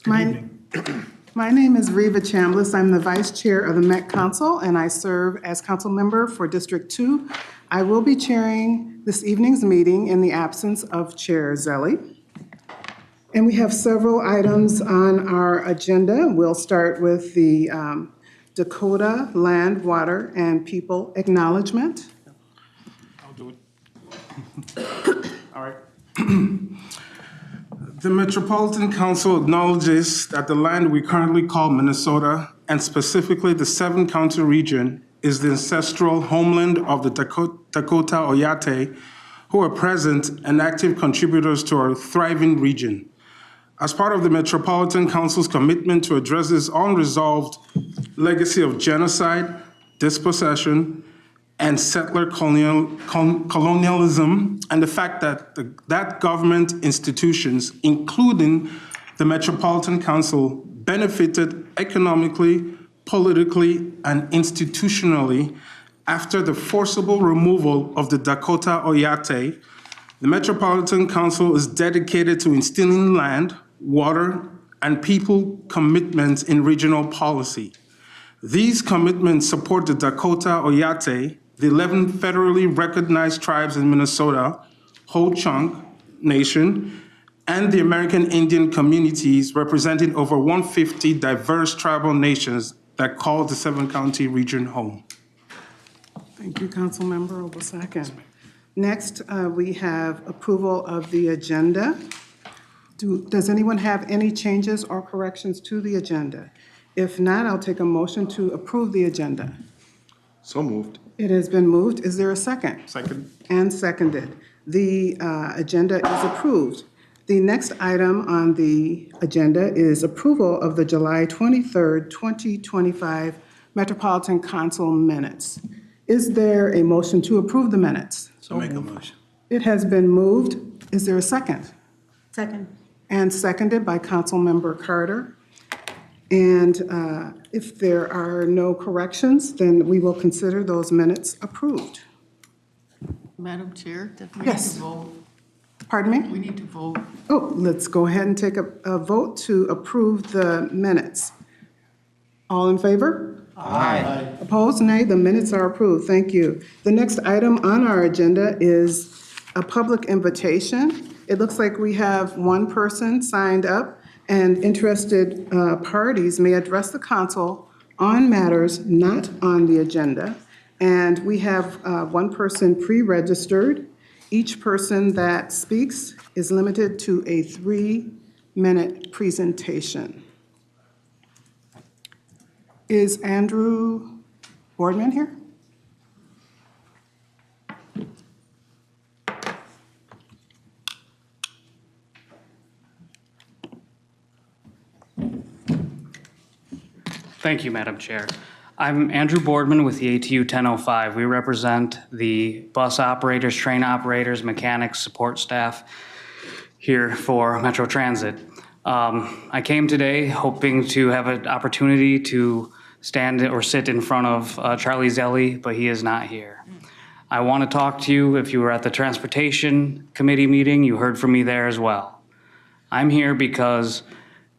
My, my name is Reva Chambliss. I'm the Vice Chair of the Met Council, and I serve as council member for District 2. I will be chairing this evening's meeting in the absence of Chair Zelli. And we have several items on our agenda. We'll start with the Dakota Land, Water, and People Acknowledgement. I'll do it. All right. The Metropolitan Council acknowledges that the land we currently call Minnesota, and specifically the seven-county region, is the ancestral homeland of the Dakota Oyate, who are present and active contributors to our thriving region. As part of the Metropolitan Council's commitment to address this unresolved legacy of genocide, dispossession, and settler colonialism, and the fact that that government institutions, including the Metropolitan Council, benefited economically, politically, and institutionally after the forcible removal of the Dakota Oyate, the Metropolitan Council is dedicated to instilling land, water, and people commitments in regional policy. These commitments support the Dakota Oyate, the 11 federally recognized tribes in Minnesota, Ho-Chunk Nation, and the American Indian communities representing over 150 diverse tribal nations that call the seven-county region home. Thank you, Councilmember Obasaka. Next, we have approval of the agenda. Does anyone have any changes or corrections to the agenda? If not, I'll take a motion to approve the agenda. So moved. It has been moved. Is there a second? Second. And seconded. The agenda is approved. The next item on the agenda is approval of the July 23rd, 2025 Metropolitan Council minutes. Is there a motion to approve the minutes? So make a motion. It has been moved. Is there a second? Second. And seconded by Councilmember Carter. And if there are no corrections, then we will consider those minutes approved. Madam Chair? We Yes. need to vote. Pardon me? We need to vote. Oh, let's go ahead and take a vote to approve the minutes. All in favor? Aye. Opposed? Nay. The minutes are approved. Thank you. The next item on our agenda is a public invitation. It looks like we have one person signed up, and interested parties may address the council on matters not on the agenda. And we have one person pre-registered. Each person that speaks is limited to a 3-minute presentation. Is Andrew Boardman here? Thank you, Madam Chair. I'm Andrew Boardman with the ATU 1005. We represent the bus operators, train operators, mechanics, support staff here for Metro Transit. I came today hoping to have an opportunity to stand or sit in front of Charlie Zelli, but he is not here. I want to talk to you. If you were at the Transportation Committee meeting, you heard from me there as well. I'm here because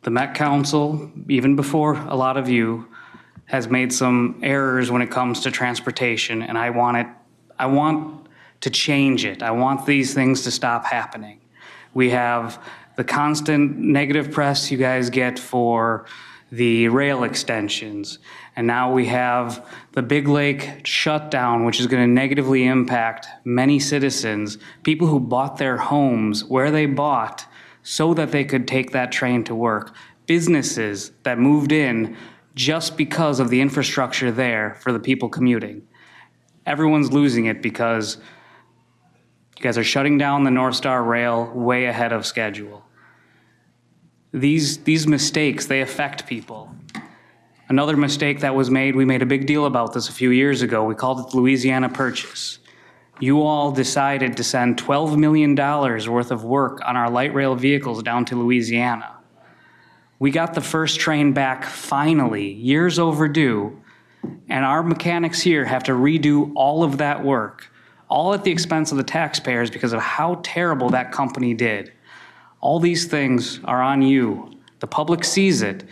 the Met Council, even before a lot of you, has made some errors when it comes to transportation, and I want to change it. I want these things to stop happening. We have the constant negative press you guys get for the rail extensions, and now we have the Big Lake shutdown, which is going to negatively impact many citizens, people who bought their homes where they bought so that they could take that train to work, businesses that moved in just because of the infrastructure there for the people commuting. Everyone's losing it because you guys are shutting down the North Star Rail way ahead of schedule. These mistakes, they affect people. Another mistake that was made, we made a big deal about this a few years ago. We called it the Louisiana Purchase. You all decided to send $12 million worth of work on our light rail vehicles down to Louisiana. We got the first train back finally, years overdue, and our mechanics here have to redo all of that work, all at the expense of the taxpayers because of how terrible that company did. All these things are on you The public sees it.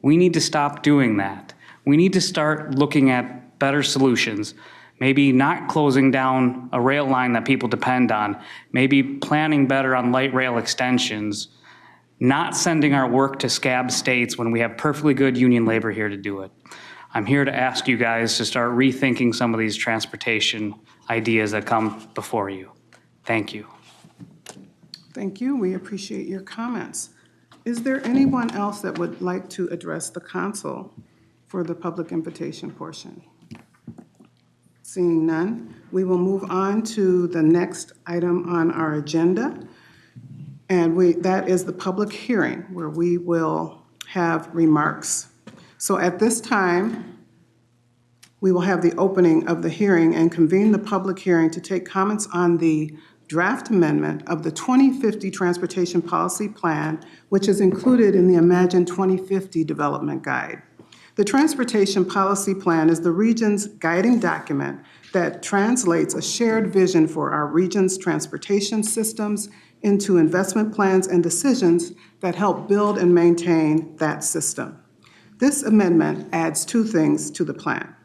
We need to stop doing that. We need to start looking at better solutions. Maybe not closing down a rail line that people depend on. Maybe planning better on light rail extensions. Not sending our work to scab states when we have perfectly good union labor here to do it. I'm here to ask you guys to start rethinking some of these transportation ideas that come before you. Thank you. Thank you. We appreciate your comments. Is there anyone else that would like to address the council for the public invitation portion? Seeing none, we will move on to the next item on our agenda. And that is the public hearing, where we will have remarks. So at this time, we will have the opening of the hearing and convene the public hearing to take comments on the draft amendment of the 2050 Transportation Policy Plan, which is included in the Imagine 2050 Development Guide. The Transportation Policy Plan is the region's guiding document that translates a shared vision for our region's transportation systems into investment plans and decisions that help build and maintain that system. This amendment adds two things to the plan: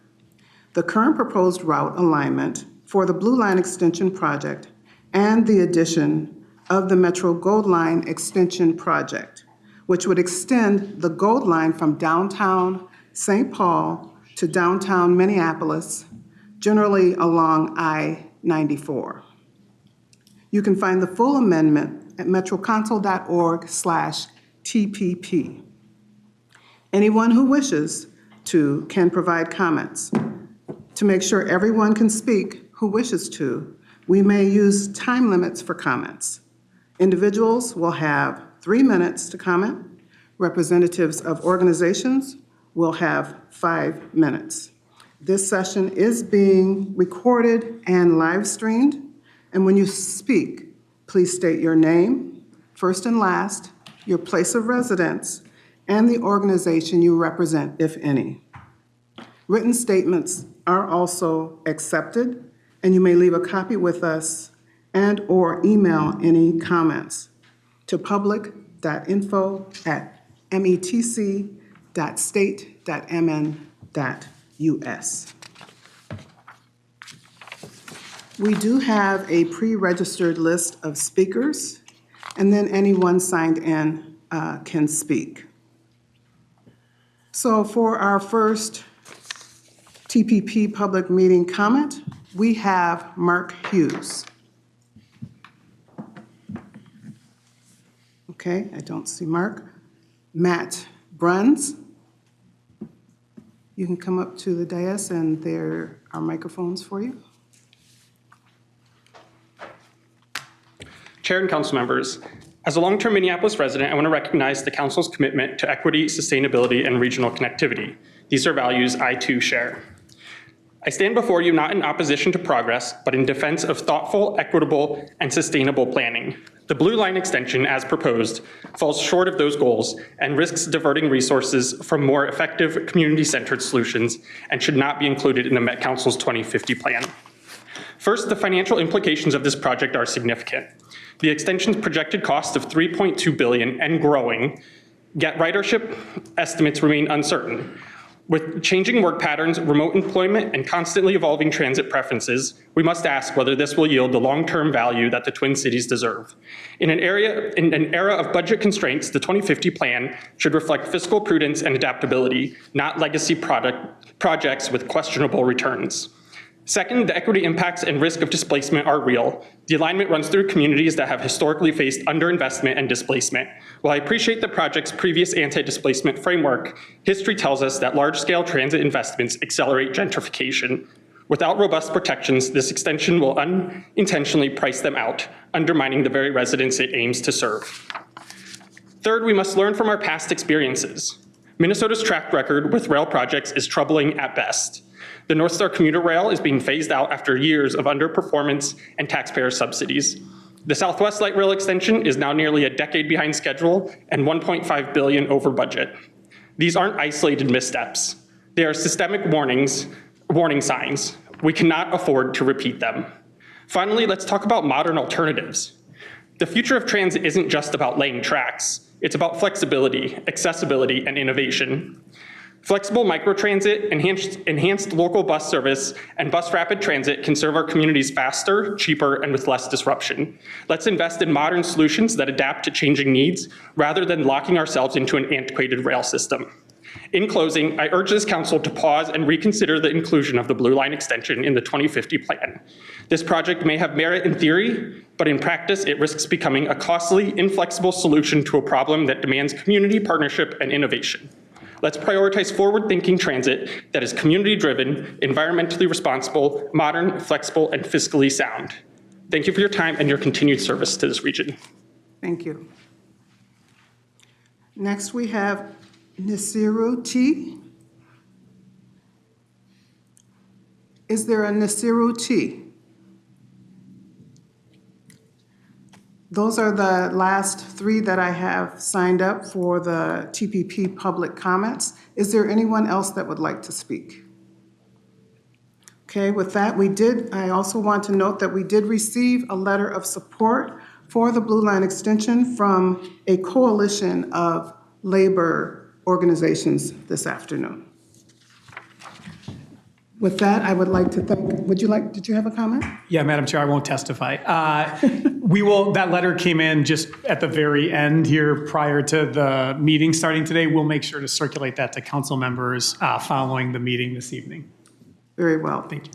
the current proposed route alignment for the Blue Line Extension Project and the addition of the Metro Gold Line Extension Project, which would extend the Gold Line from downtown St. Paul to downtown Minneapolis, generally along I-94. You can find the full amendment at metrocouncil.org/TPP. Anyone who wishes to can provide comments. To make sure everyone can speak who wishes to, we may use time limits for comments. Individuals will have 3 minutes to comment. Representatives of organizations will have 5 minutes. This session is being recorded and live streamed. And when you speak, please state your name, first and last, your place of residence, and the organization you represent, if any. Written statements are also accepted, and you may leave a copy with us and/or email any comments to public.info@metc.state.mn.us. We do have a pre-registered list of speakers, and then anyone signed in can speak. So for our first TPP public meeting comment, we have Mark Hughes. Okay, I don't see Mark. Matt Bruns. You can come up to the dais and there are microphones for you. Chair and council members, as a long-term Minneapolis resident, I want to recognize the council's commitment to equity, sustainability, and regional connectivity. These are values I too share. I stand before you not in opposition to progress, but in defense of thoughtful, equitable, and sustainable planning. The Blue Line extension, as proposed, falls short of those goals and risks diverting resources from more effective community-centered solutions and should not be included in the Met Council's 2050 plan. First, the financial implications of this project are significant. The extension's projected cost of $3.2 billion and growing, yet ridership estimates remain uncertain. With changing work patterns, remote employment, and constantly evolving transit preferences, we must ask whether this will yield the long-term value that the Twin Cities deserve. In an era of budget constraints, the 2050 plan should reflect fiscal prudence and adaptability, not legacy projects with questionable returns. Second, the equity impacts and risk of displacement are real. The alignment runs through communities that have historically faced underinvestment and displacement. While I appreciate the project's previous anti-displacement framework, history tells us that large-scale transit investments accelerate gentrification. Without robust protections, this extension will unintentionally price them out, undermining the very residents it aims to serve. Third, we must learn from our past experiences. Minnesota's track record with rail projects is troubling at best. The North Star commuter rail is being phased out after years of underperformance and taxpayer subsidies. The Southwest Light Rail extension is now nearly a decade behind schedule and $1.5 billion over budget. These aren't isolated missteps. They are systemic warning signs. We cannot afford to repeat them. Finally, let's talk about modern alternatives. The future of transit isn't just about laying tracks. It's about flexibility, accessibility, and innovation. Flexible microtransit, enhanced local bus service, and bus rapid transit can serve our communities faster, cheaper, and with less disruption. Let's invest in modern solutions that adapt to changing needs rather than locking ourselves into an antiquated rail system. In closing, I urge this council to pause and reconsider the inclusion of the Blue Line extension in the 2050 plan. This project may have merit in theory, but in practice, it risks becoming a costly, inflexible solution to a problem that demands community partnership and innovation. Let's prioritize forward-thinking transit that is community-driven, environmentally responsible, modern, flexible, and fiscally sound. Thank you for your time and your continued service to this region. Thank you. Next, we have Nasiru T. Is there a Nasiru T? Those are the last three that I have signed up for the TPP public comments. Is there anyone else that would like to speak? Okay, with that, I also want to note that we did receive a letter of support for the Blue Line extension from a coalition of labor organizations this afternoon. With that, I would like to thank, did you have a comment? Yeah, Madam Chair, I won't testify. That letter came in just at the very end here prior to the meeting starting today. We'll make sure to circulate that to council members following the meeting this evening. Very well. Thank you.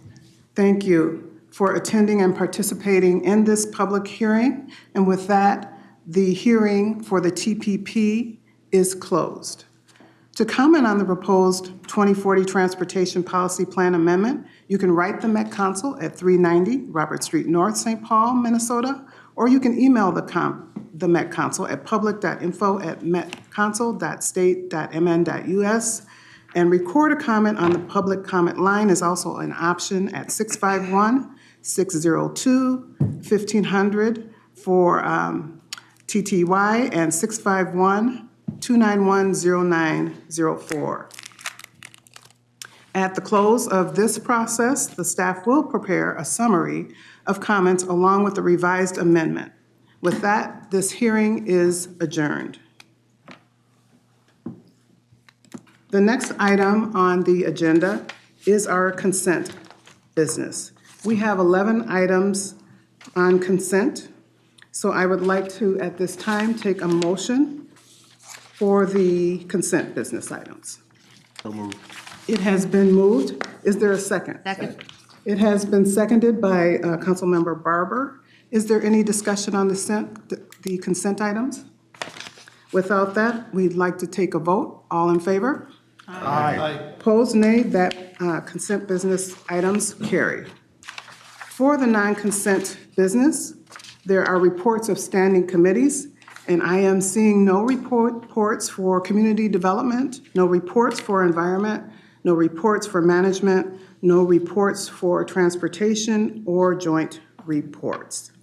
Thank you for attending and participating in this public hearing. And with that, the hearing for the TPP is closed. To comment on the proposed 2040 Transportation Policy Plan Amendment, you can write the Met Council at 390 Robert Street North, St. Paul, Minnesota, or you can email the Met Council at public.info@metcouncil.state.mn.us, and record a comment on the public comment line is also an option at 651-602-1500 for TTY and 651-291-0904. At the close of this process, the staff will prepare a summary of comments along with the revised amendment. With that, this hearing is adjourned. The next item on the agenda is our consent business. We have 11 items on consent, so I would like to, at this time, take a motion for the consent business items. So moved. It has been moved. Is there a second? Second. It has been seconded by Councilmember Barber. Is there any discussion on the consent items? Without that, we'd like to take a vote. All in favor? Aye. Opposed, nay. That consent business items carry. For the non-consent business, there are reports of standing committees, and I am seeing no reports for community development, no reports for environment, no reports for management, no reports for transportation or joint reports.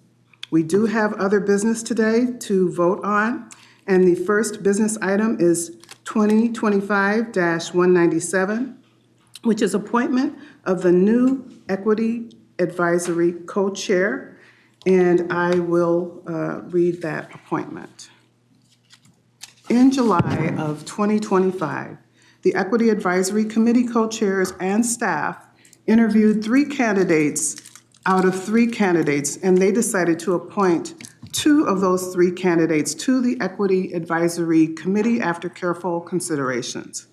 We do have other business today to vote on, and the first business item is 2025-197, which is appointment of the new Equity Advisory Co-Chair, and I will read that appointment. In July of 2025, the Equity Advisory Committee co-chairs and staff interviewed 3 candidates out of 3 candidates, and they decided to appoint 2 of those 3 candidates to the Equity Advisory Committee after careful considerations.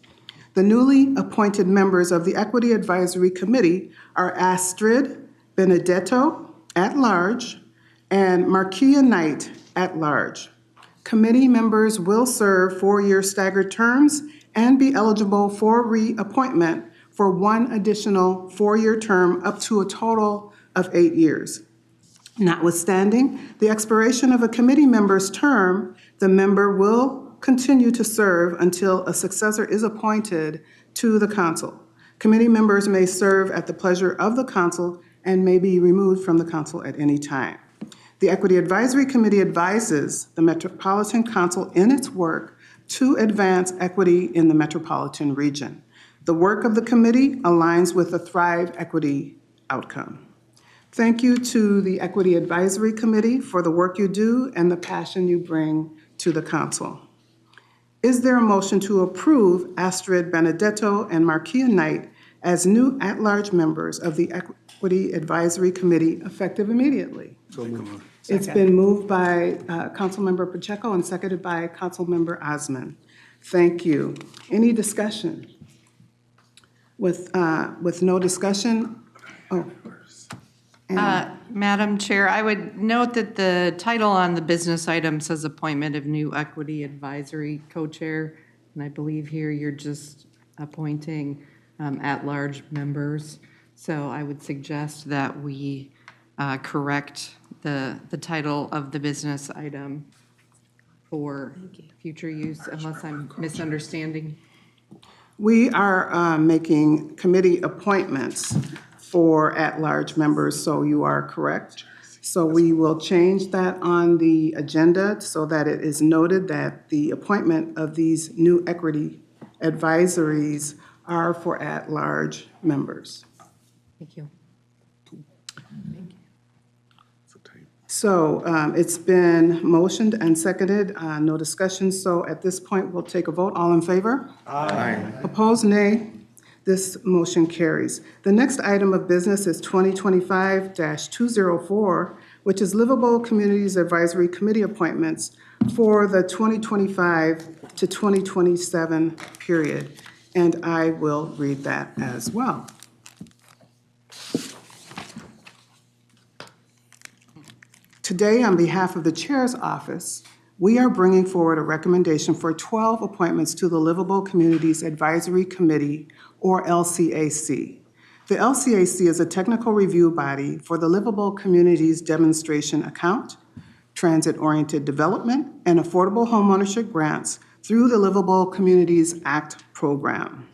The newly appointed members of the Equity Advisory Committee are Astrid Benedetto, at large, and Markia Knight, at large. Committee members will serve 4-year staggered terms and be eligible for reappointment for 1 additional 4-year term up to a total of 8 years. Notwithstanding the expiration of a committee member's term, the member will continue to serve until a successor is appointed to the council. Committee members may serve at the pleasure of the council and may be removed from the council at any time. The Equity Advisory Committee advises the Metropolitan Council in its work to advance equity in the metropolitan region. The work of the committee aligns with the Thrive Equity outcome. Thank you to the Equity Advisory Committee for the work you do and the passion you bring to the council. Is there a motion to approve Astrid Benedetto and Markia Knight as new at-large members of the Equity Advisory Committee effective immediately? So moved. It's been moved by Councilmember Pacheco and seconded by Councilmember Osman. Thank you. Any discussion? With no discussion, Madam Chair, I would note that the title on the business item says appointment of new equity advisory co-chair. And I believe here you're just appointing at-large members. So I would suggest that we correct the title of the business item for future use, unless I'm misunderstanding. we are making committee appointments for at-large members, so you are correct. So we will change that on the agenda so that it is noted that the appointment of these new equity advisories are for at-large members. Thank you. So it's been motioned and seconded, no discussion. So at this point, we'll take a vote. All in favor? Aye. Opposed, nay. This motion carries. The next item of business is 2025-204, which is Livable Communities Advisory Committee appointments for the 2025 to 2027 period. And I will read that as well. Today, on behalf of the Chair's office, we are bringing forward a recommendation for 12 appointments to the Livable Communities Advisory Committee, or LCAC. The LCAC is a technical review body for the Livable Communities Demonstration Account, transit-oriented development, and affordable homeownership grants through the Livable Communities Act program.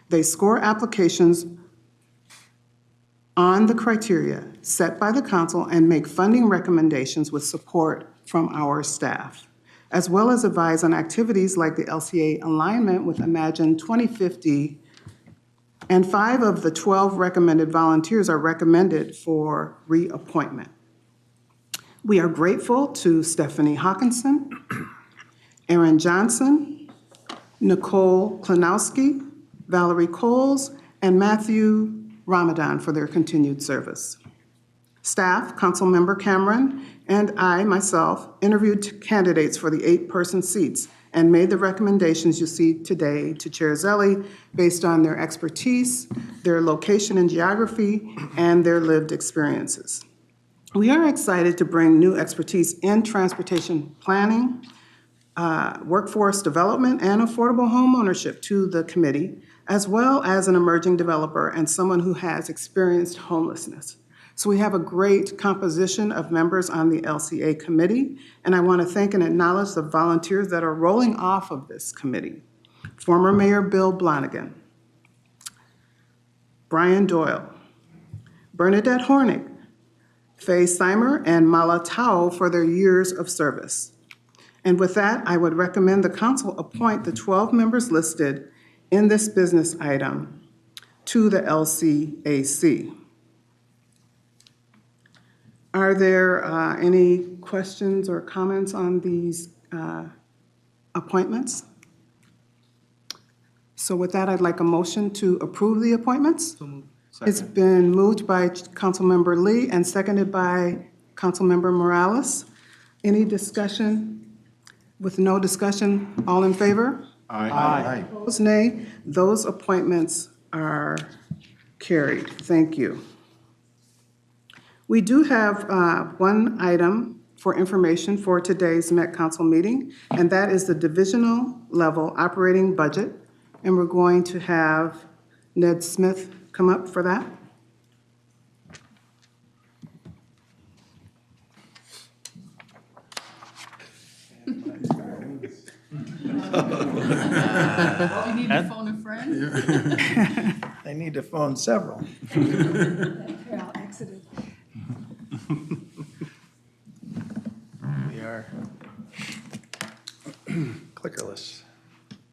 They score applications on the criteria set by the council and make funding recommendations with support from our staff, as well as advise on activities like the LCA alignment with Imagine 2050, and 5 of the 12 recommended volunteers are recommended for reappointment. We are grateful to Stephanie Hawkinson, Aaron Johnson, Nicole Klanowski, Valerie Coles, and Matthew Ramadan for their continued service. Staff, Councilmember Cameron, and I, myself, interviewed candidates for the 8-person seats and made the recommendations you see today to Chair Zelli based on their expertise, their location and geography, and their lived experiences. We are excited to bring new expertise in transportation planning, workforce development, and affordable homeownership to the committee, as well as an emerging developer and someone who has experienced homelessness. So we have a great composition of members on the LCA committee, and I want to thank and acknowledge the volunteers that are rolling off of this committee. Former Mayor Bill Blonigan, Brian Doyle, Bernadette Hornick, Faye Seimer, and Mala Tao for their years of service. And with that, I would recommend the council appoint the 12 members listed in this business item to the LCAC. Are there any questions or comments on these appointments? So with that, I'd like a motion to approve the appointments. It's been moved by Councilmember Lee and seconded by Councilmember Morales. Any discussion? With no discussion, all in favor? Aye. Opposed, nay. Those appointments are carried. Thank you. We do have one item for information for today's Met Council meeting, and that is the divisional level operating budget. And we're going to have Ned Smith come up for that. You need to phone a friend? They need to phone several. Yeah, exited. We are clickerless.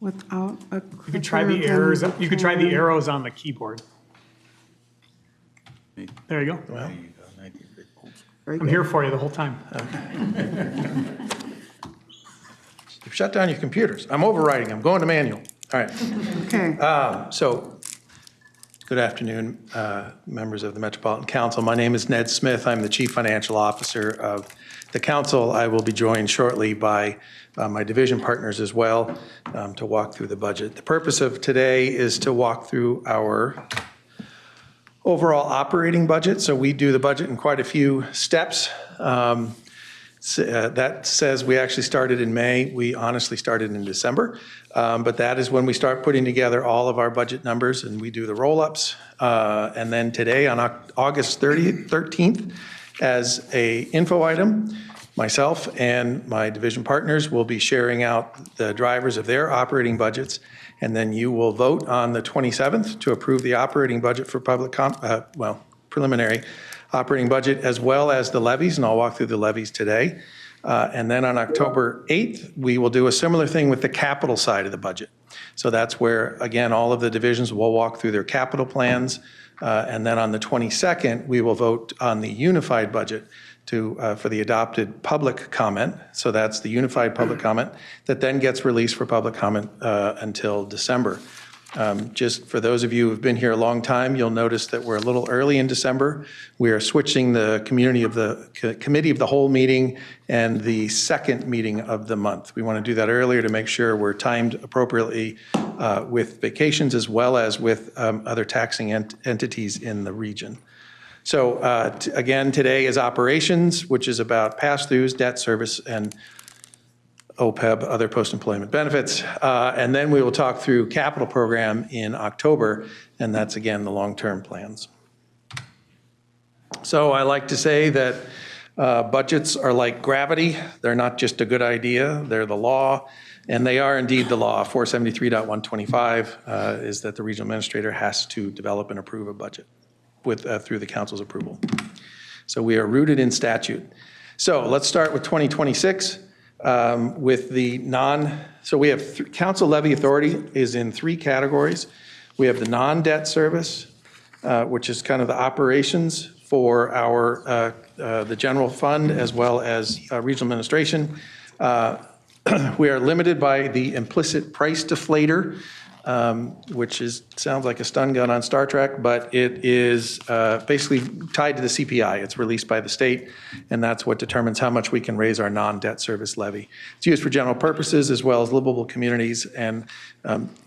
Without a You could try the errors, you could try the arrows on the keyboard. There you go. Well, Very I'm good. here for you the whole time. You've shut down your computers. I'm overriding. I'm going to manual. All right. Okay. So, good afternoon, members of the Metropolitan Council. My name is Ned Smith. I'm the Chief Financial Officer of the council. I will be joined shortly by my division partners as well to walk through the budget. The purpose of today is to walk through our overall operating budget. So we do the budget in quite a few steps. That says we actually started in May. We honestly started in December. But that is when we start putting together all of our budget numbers and we do the roll-ups. And then today on August 13th, as a info item, myself and my division partners will be sharing out the drivers of their operating budgets. And then you will vote on the 27th to approve the operating budget for preliminary operating budget, as well as the levies, and I'll walk through the levies today. And then on October 8th, we will do a similar thing with the capital side of the budget. So that's where, again, all of the divisions will walk through their capital plans. And then on the 22nd, we will vote on the unified budget for the adopted public comment. So that's the unified public comment that then gets released for public comment until December. Just for those of you who've been here a long time, you'll notice that we're a little early in December. We are switching the committee of the whole meeting and the second meeting of the month. We want to do that earlier to make sure we're timed appropriately with vacations as well as with other taxing entities in the region. So again, today is operations, which is about pass-throughs, debt service, and OPEB, other post-employment benefits. And then we will talk through capital program in October, and that's, again, the long-term plans. So I like to say that budgets are like gravity. They're not just a good idea, they're the law, and they are indeed the law. 473.125 is that the regional administrator has to develop and approve a budget through the council's approval. So we are rooted in statute. So let's start with 2026. With the so we have council levy authority is in three categories. We have the non-debt service, which is kind of the operations for our the general fund as well as regional administration. We are limited by the implicit price deflator, which sounds like a stun gun on Star Trek, but it is basically tied to the CPI. It's released by the state, and that's what determines how much we can raise our non-debt service levy. It's used for general purposes as well as livable communities, and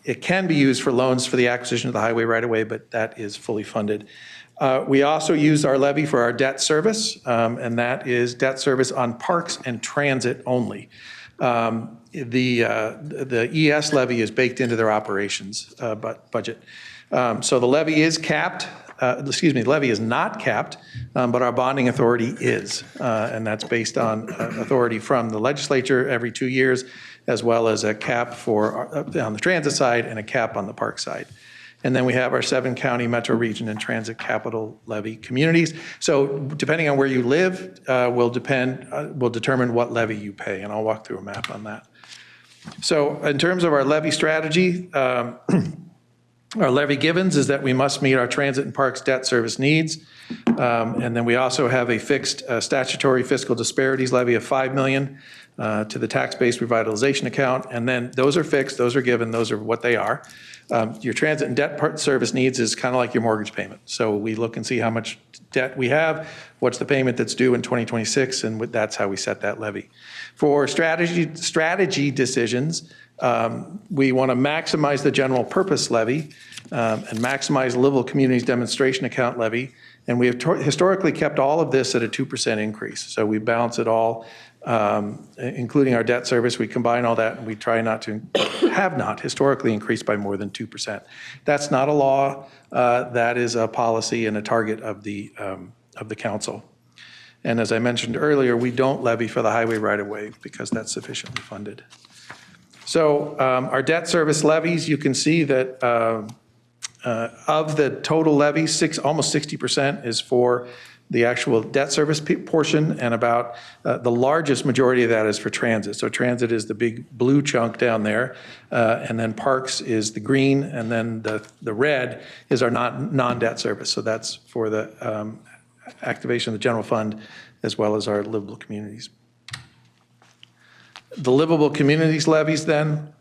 it can be used for loans for the acquisition of the highway right-of-way, but that is fully funded. We also use our levy for our debt service, and that is debt service on parks and transit only. The ES levy is baked into their operations budget. So the levy is capped, the levy is not capped, but our bonding authority is. And that's based on authority from the legislature every 2 years, as well as a cap on the transit side and a cap on the park side. And then we have our 7-county metro region and transit capital levy communities. So depending on where you live will determine what levy you pay, and I'll walk through a map on that. So in terms of our levy strategy, our levy givens is that we must meet our transit and parks debt service needs. And then we also have a fixed statutory fiscal disparities levy of $5 million to the tax-based revitalization account. And then those are fixed, those are given, those are what they are. Your transit and debt part service needs is kind of like your mortgage payment. So we look and see how much debt we have, what's the payment that's due in 2026, and that's how we set that levy. For strategy decisions, we want to maximize the general purpose levy and maximize livable communities demonstration account levy. And we have historically kept all of this at a 2% increase. So we balance it all, including our debt service. We combine all that, and we try not to have not historically increased by more than 2%. That's not a law. That is a policy and a target of the council. And as I mentioned earlier, we don't levy for the highway right-of-way because that's sufficiently funded. So our debt service levies, you can see that of the total levies, almost 60% is for the actual debt service portion, and about the largest majority of that is for transit. So transit is the big blue chunk down there, and then parks is the green, and then the red is our non-debt service. So that's for the activation of the general fund as well as our livable communities. The livable communities levies then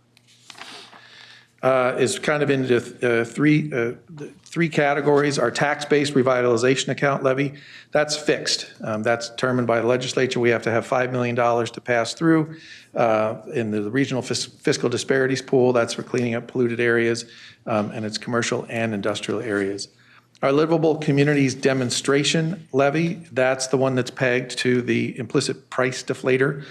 is kind of into three categories. Our tax-based revitalization account levy, that's fixed. That's determined by the legislature. We have to have $5 million to pass through in the regional fiscal disparities pool. That's for cleaning up polluted areas, and it's commercial and industrial areas. Our livable communities demonstration levy, that's the one that's pegged to the implicit price deflator,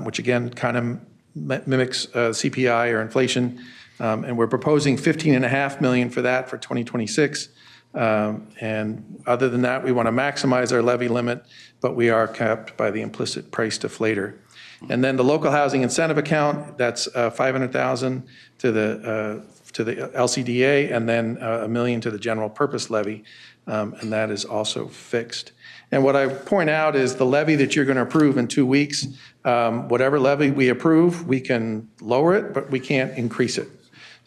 which again kind of mimics CPI or inflation. And we're proposing $15.5 million for that for 2026. And other than that, we want to maximize our levy limit, but we are capped by the implicit price deflator. And then the local housing incentive account, that's $500,000 to the LCDA, and then $1 million to the general purpose levy, and that is also fixed. And what I point out is the levy that you're going to approve in 2 weeks, whatever levy we approve, we can lower it, but we can't increase it.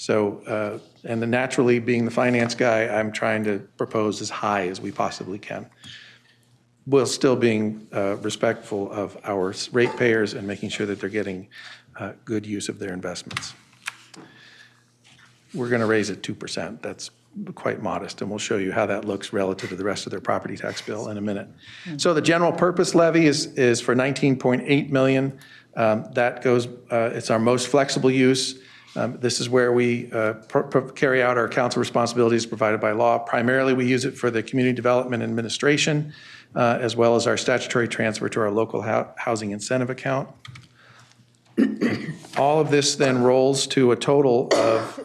So, and then naturally, being the finance guy, I'm trying to propose as high as we possibly can, while still being respectful of our ratepayers and making sure that they're getting good use of their investments. We're going to raise it 2%. That's quite modest, and we'll show you how that looks relative to the rest of their property tax bill in a minute. So the general purpose levy is for $19.8 million. That goes, it's our most flexible use. This is where we carry out our council responsibilities provided by law. Primarily, we use it for the community development administration, as well as our statutory transfer to our local housing incentive account. All of this then rolls to a total of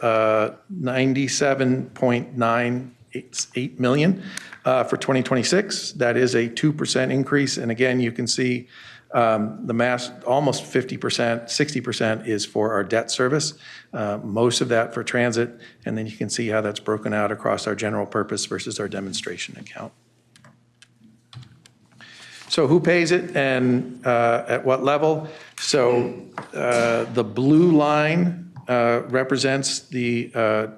$97.988 million for 2026. That is a 2% increase. And again, you can see the mass, almost 50%, 60% is for our debt service, most of that for transit. And then you can see how that's broken out across our general purpose versus our demonstration account. So who pays it and at what level? So the blue line represents the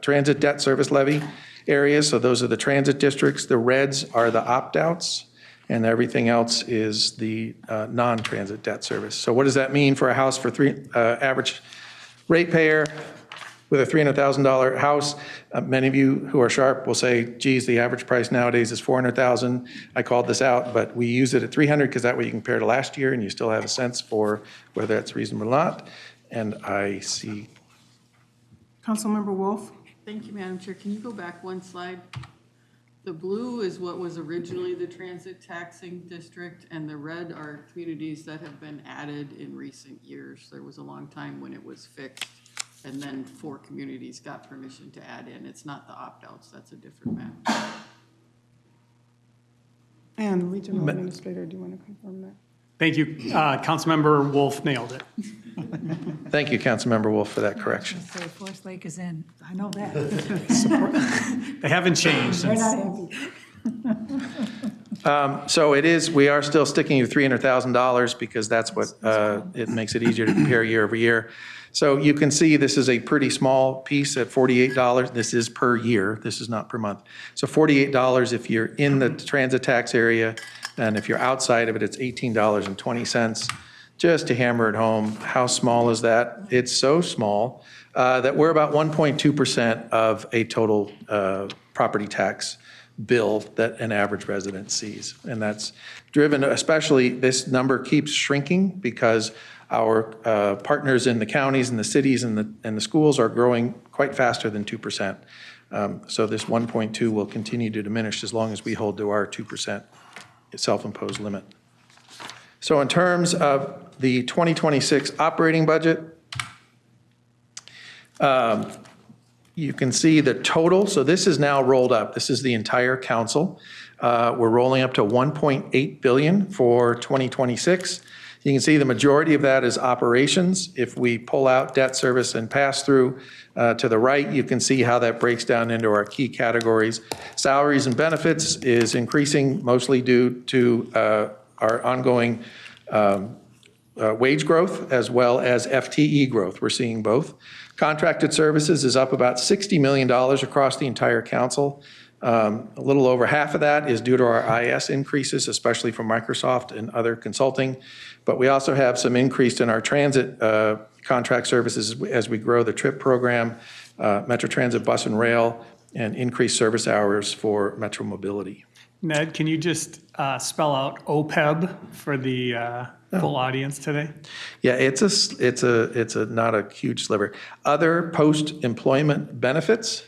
transit debt service levy areas. So those are the transit districts. The reds are the opt-outs, and everything else is the non-transit debt service. So what does that mean for a house for average ratepayer with a $300,000 house? Many of you who are sharp will say, geez, the average price nowadays is $400,000. I called this out, but we use it at $300,000 because that way you compare to last year and you still have a sense for whether that's reasonable or not. And I see. Councilmember Wolf? Thank you, Madam Chair. Can you go back one slide? The blue is what was originally the transit taxing district, and the red are communities that have been added in recent years. There was a long time when it was fixed, and then 4 communities got permission to add in. It's not the opt-outs, that's a different map. And Regional Administrator, do you want to confirm that? Thank you. Councilmember Wolf nailed it. Thank you, Councilmember Wolf, for that correction. So Forest Lake is in, I know that. They haven't changed They're since. not happy. So it is, we are still sticking to $300,000 because that's what, it makes it easier to compare year over year. So you can see this is a pretty small piece at $48. This is per year. This is not per month. So $48 if you're in the transit tax area, and if you're outside of it, it's $18.20. Just to hammer it home, how small is that? It's so small that we're about 1.2% of a total property tax bill that an average resident sees. And that's driven, especially this number keeps shrinking because our partners in the counties and the cities and the schools are growing quite faster than 2%. So this 1.2 will continue to diminish as long as we hold to our 2% self-imposed limit. So in terms of the 2026 operating budget, you can see the total. So this is now rolled up. This is the entire council. We're rolling up to $1.8 billion for 2026. You can see the majority of that is operations. If we pull out debt service and pass through to the right, you can see how that breaks down into our key categories. Salaries and benefits is increasing mostly due to our ongoing wage growth as well as FTE growth. We're seeing both. Contracted services is up about $60 million across the entire council. A little over half of that is due to our IS increases, especially from Microsoft and other consulting. But we also have some increase in our transit contract services as we grow the TRIP program, Metro Transit Bus and Rail, and increased service hours for Metro Mobility. Ned, can you just spell out OPEB for the full audience today? Yeah, it's a not a huge sliver. Other post-employment benefits.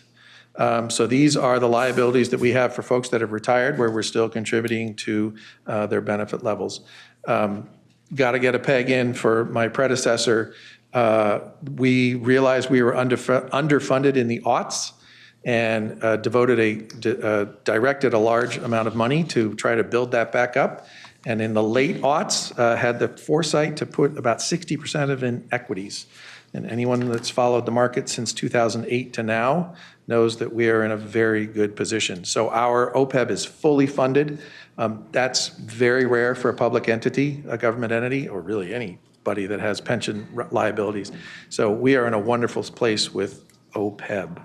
So these are the liabilities that we have for folks that have retired, where we're still contributing to their benefit levels. Got to get a peg in for my predecessor. We realized we were underfunded in the aughts and directed a large amount of money to try to build that back up. And in the late aughts, had the foresight to put about 60% of it in equities. And anyone that's followed the market since 2008 to now knows that we are in a very good position. So our OPEB is fully funded. That's very rare for a public entity, a government entity, or really anybody that has pension liabilities. So we are in a wonderful place with OPEB.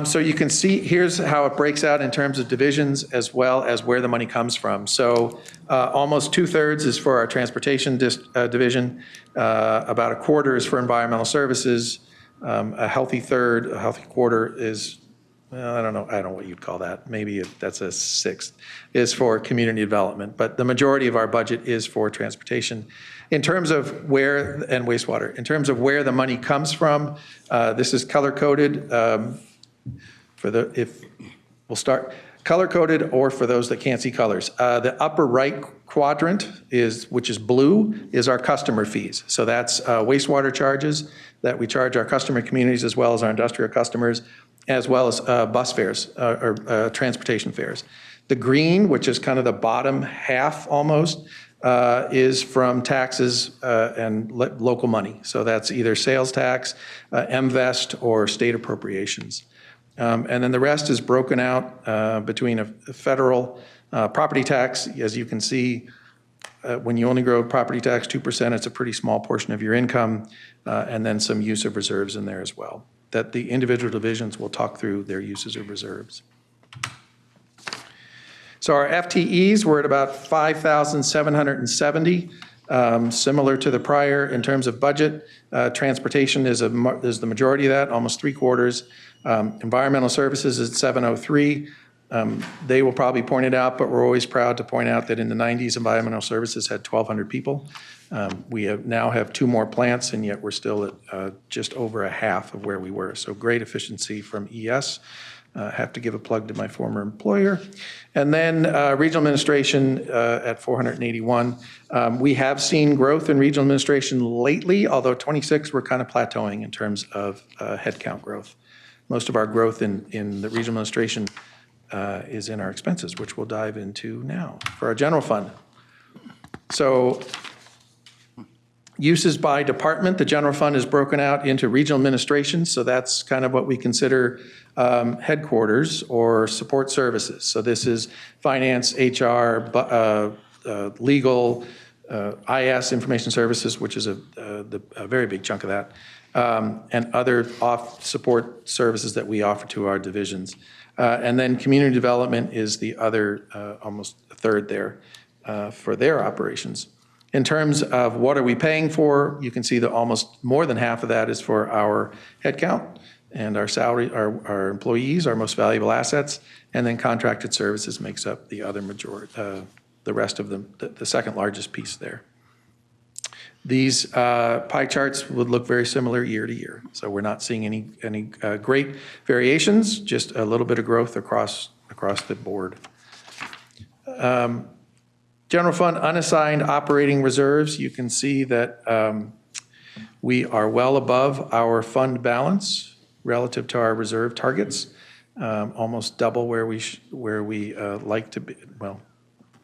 So you can see, here's how it breaks out in terms of divisions as well as where the money comes from. So almost 2/3 is for our transportation division, about 1/4 is for environmental services, a healthy third, a healthy quarter is, well, I don't know what you'd call that, maybe that's a 1/6, is for community development, but the majority of our budget is for transportation. In terms of where, and wastewater, in terms of where the money comes from, this is color-coded. We'll start color-coded, or for those that can't see colors. The upper right quadrant which is blue, is our customer fees. So that's wastewater charges that we charge our customer communities as well as our industrial customers, as well as bus fares or transportation fares. The green, which is kind of the bottom half almost, is from taxes and local money. So that's either sales tax, MVEST, or state appropriations. And then the rest is broken out between a federal property tax. As you can see, when you only grow property tax 2%, it's a pretty small portion of your income, and then some use of reserves in there as well, that the individual divisions will talk through their uses of reserves. So our FTEs were at about 5,770, similar to the prior in terms of budget. Transportation is the majority of that, almost 3/4. Environmental services is 703. They will probably point it out, but we're always proud to point out that in the 90s, environmental services had 1,200 people. We now have 2 more plants, and yet we're still at just over a half of where we were. So great efficiency from ES. Have to give a plug to my former employer. And then regional administration at 481. We have seen growth in regional administration lately, although 26 we're kind of plateauing in terms of headcount growth. Most of our growth in the regional administration is in our expenses, which we'll dive into now. For our general fund. So uses by department, the general fund is broken out into regional administration, so that's kind of what we consider headquarters or support services. So this is finance, HR, legal, IS, information services, which is a very big chunk of that, and other support services that we offer to our divisions. And then community development is the other, almost a third there for their operations. In terms of what are we paying for, you can see that almost more than half of that is for our headcount and our salary, our employees, our most valuable assets, and then contracted services makes up the other majority, the rest of them, the second largest piece there. These pie charts would look very similar year to year, so we're not seeing any great variations, just a little bit of growth across the board. General fund unassigned operating reserves, you can see that we are well above our fund balance relative to our reserve targets, almost double where we like to be. Well,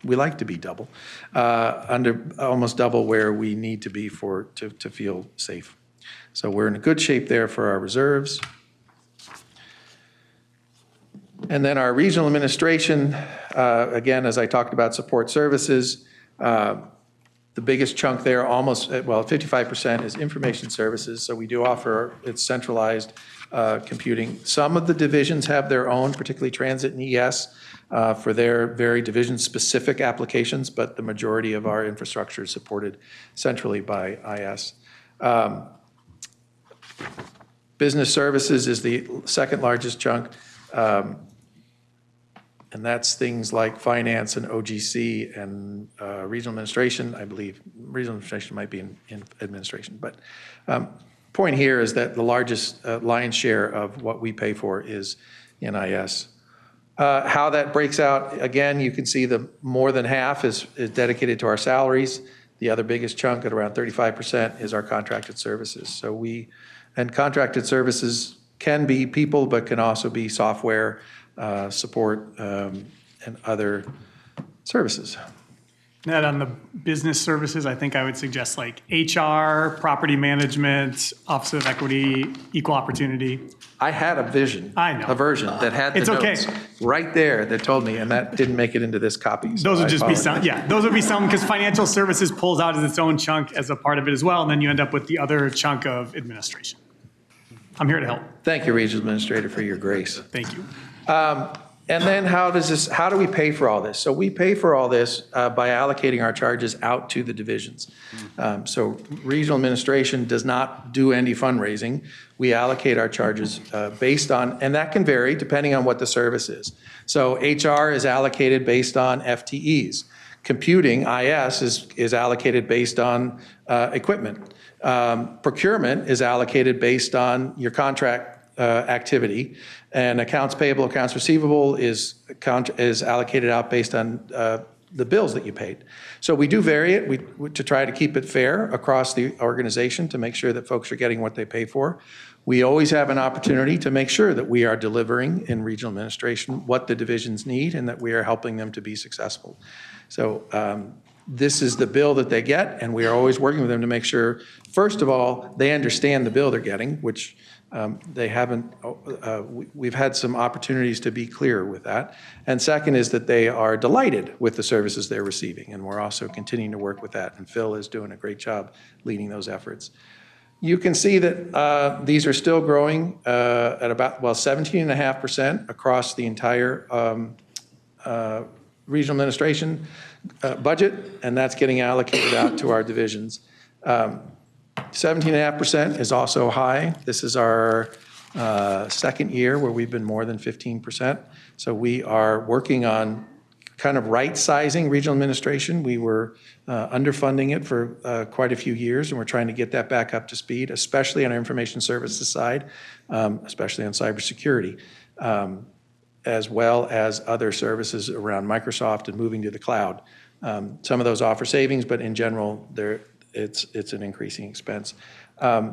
we like to be double, almost double where we need to be to feel safe. So we're in a good shape there for our reserves. And then our regional administration, again, as I talked about support services, the The biggest chunk there, almost, well, 55% is information services. So we do offer, it's centralized computing. Some of the divisions have their own, particularly transit and ES, for their very division-specific applications, but the majority of our infrastructure is supported centrally by IS. Business services is the second largest chunk, and that's things like finance and OGC and regional administration. I believe regional administration might be in administration, but point here is that the largest lion's share of what we pay for is in IS. How that breaks out, again, you can see the more than half is dedicated to our salaries. The other biggest chunk at around 35% is our contracted services. And contracted services can be people, but can also be software, support, and other services. Ned, on the business services, I think I would suggest like HR, property management, Office of Equity, Equal Opportunity. I had a version that had the It's okay. notes right there that told me, and that didn't make it into this copy. So Those would I just be apologize. some, yeah, those would be some, because financial services pulls out as its own chunk as a part of it as well, and then you end up with the other chunk of administration. I'm here to help. Thank you, Regional Administrator, for your grace. Thank you. And then how do we pay for all this? So we pay for all this by allocating our charges out to the divisions. So regional administration does not do any fundraising. We allocate our charges based on, and that can vary depending on what the service is. So HR is allocated based on FTEs. Computing, IS, is allocated based on equipment. Procurement is allocated based on your contract activity, and accounts payable, accounts receivable is allocated out based on the bills that you paid. So we do vary it to try to keep it fair across the organization to make sure that folks are getting what they pay for. We always have an opportunity to make sure that we are delivering in regional administration what the divisions need and that we are helping them to be successful. So this is the bill that they get, and we are always working with them to make sure, first of all, they understand the bill they're getting, which they haven't, we've had some opportunities to be clear with that. And second is that they are delighted with the services they're receiving, and we're also continuing to work with that. And Phil is doing a great job leading those efforts. You can see that these are still growing at about, 17.5% across the entire regional administration budget, and that's getting allocated out to our divisions. 17.5% is also high. This is our second year where we've been more than 15%. So we are working on kind of right-sizing regional administration. We were underfunding it for quite a few years, and we're trying to get that back up to speed, especially on our information services side, especially on cybersecurity, as well as other services around Microsoft and moving to the cloud. Some of those offer savings, but in general, it's an increasing expense.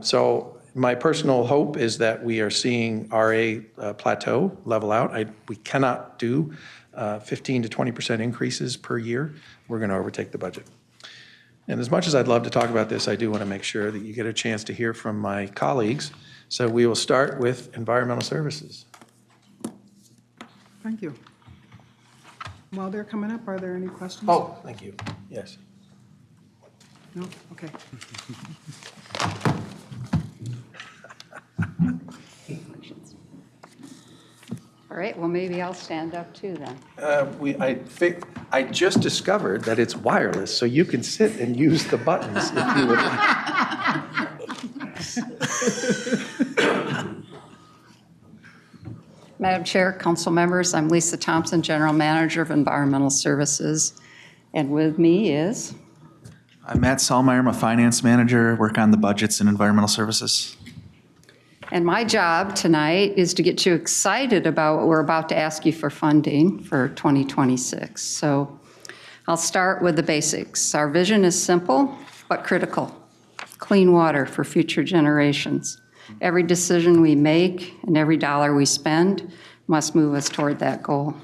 So my personal hope is that we are seeing RA plateau, level out. We cannot do 15 to 20% increases per year. We're going to overtake the budget. And as much as I'd love to talk about this, I do want to make sure that you get a chance to hear from my colleagues. So we will start with environmental services. Thank you. While they're coming up, are there any questions? Oh, thank you. Yes. No? Okay. All right, well, maybe I'll stand up too then. I just discovered that it's wireless, so you can sit and use the buttons if you would like. Madam Chair, council members, I'm Lisa Thompson, General Manager of Environmental Services. And with me is? I'm Matt Sahlmeyer, I'm a finance manager, work on the budgets and environmental services. And my job tonight is to get you excited about what we're about to ask you for funding for 2026. So I'll start with the basics. Our vision is simple but critical. Clean water for future generations. Every decision we make and every dollar we spend must move us toward that goal.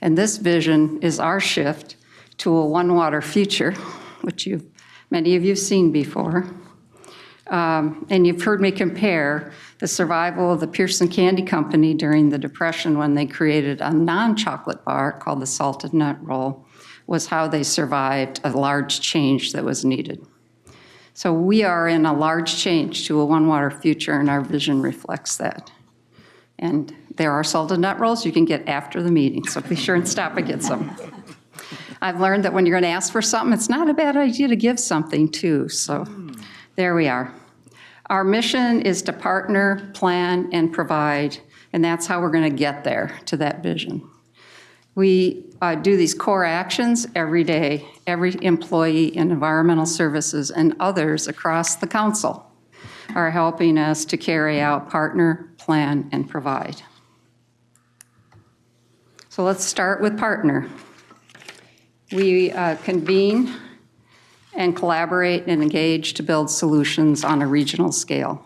And this vision is our shift to a one water future, which many of you have seen before. And you've heard me compare the survival of the Pearson Candy Company during the Depression when they created a non-chocolate bar called the Salted Nut Roll was how they survived a large change that was needed. So we are in a large change to a One Water future, and our vision reflects that. And there are salted nut rolls you can get after the meeting, so be sure and stop and get some. I've learned that when you're going to ask for something, it's not a bad idea to give something too, so there we are. Our mission is to partner, plan, and provide, and that's how we're going to get there, to that vision. We do these core actions every day. Every employee in environmental services and others across the council are helping us to carry out partner, plan, and provide. So let's start with partner. We convene and collaborate and engage to build solutions on a regional scale.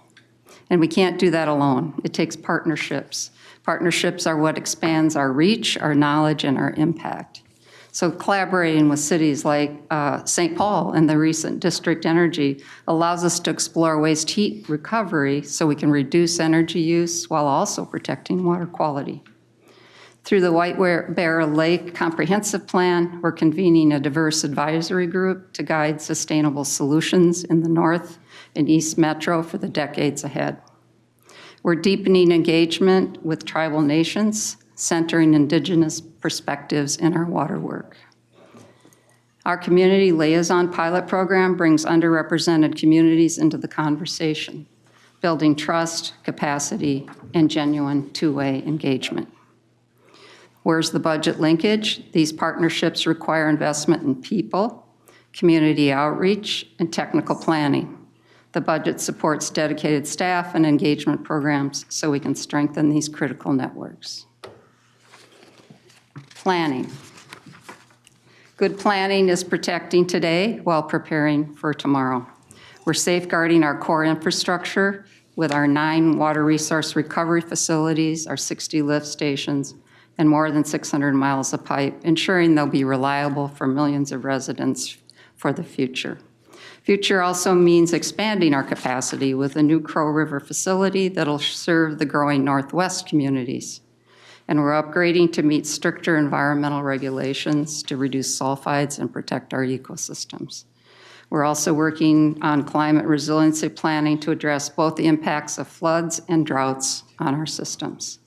And we can't do that alone. It takes partnerships. Partnerships are what expands our reach, our knowledge, and our impact. So collaborating with cities like St. Paul and the recent district energy allows us to explore waste heat recovery so we can reduce energy use while also protecting water quality. Through the White Bear Lake Comprehensive Plan, we're convening a diverse advisory group to guide sustainable solutions in the North and East Metro for the decades ahead. We're deepening engagement with tribal nations, centering Indigenous perspectives in our water work. Our community liaison pilot program brings underrepresented communities into the conversation, building trust, capacity, and genuine two-way engagement. Where's the budget linkage? These partnerships require investment in people, community outreach, and technical planning. The budget supports dedicated staff and engagement programs so we can strengthen these critical networks. Planning. Good planning is protecting today while preparing for tomorrow. We're safeguarding our core infrastructure with our 9 water resource recovery facilities, our 60 lift stations, and more than 600 miles of pipe, ensuring they'll be reliable for millions of residents for the future. Future also means expanding our capacity with a new Crow River facility that'll serve the growing Northwest communities. And we're upgrading to meet stricter environmental regulations to reduce sulfides and protect our ecosystems. We're also working on climate resiliency planning to address both the impacts of floods and droughts on our systems.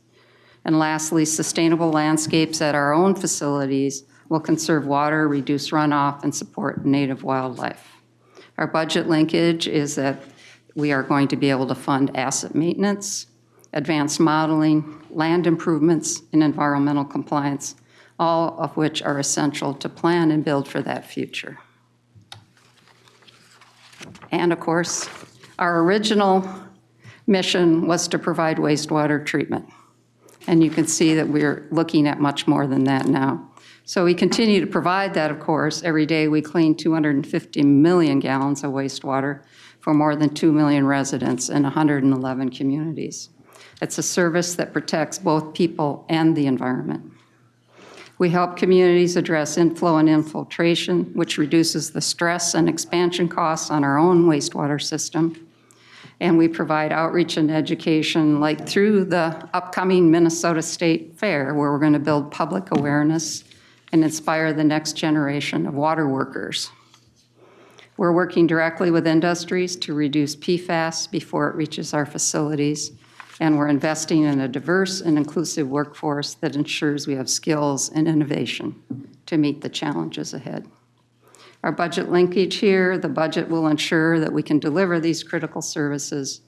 And lastly, sustainable landscapes at our own facilities will conserve water, reduce runoff, and support native wildlife. Our budget linkage is that we are going to be able to fund asset maintenance, advanced modeling, land improvements, and environmental compliance, all of which are essential to plan and build for that future. And of course, our original mission was to provide wastewater treatment. And you can see that we're looking at much more than that now. So we continue to provide that, of course. Every day we clean 250 million gallons of wastewater for more than 2 million residents in 111 communities. It's a service that protects both people and the environment. We help communities address inflow and infiltration, which reduces the stress and expansion costs on our own wastewater system. And we provide outreach and education, like through the upcoming Minnesota State Fair, where we're going to build public awareness and inspire the next generation of water workers. We're working directly with industries to reduce PFAS before it reaches our facilities, and we're investing in a diverse and inclusive workforce that ensures we have skills and innovation to meet the challenges ahead. Our budget linkage here, the budget will ensure that we can deliver these critical services,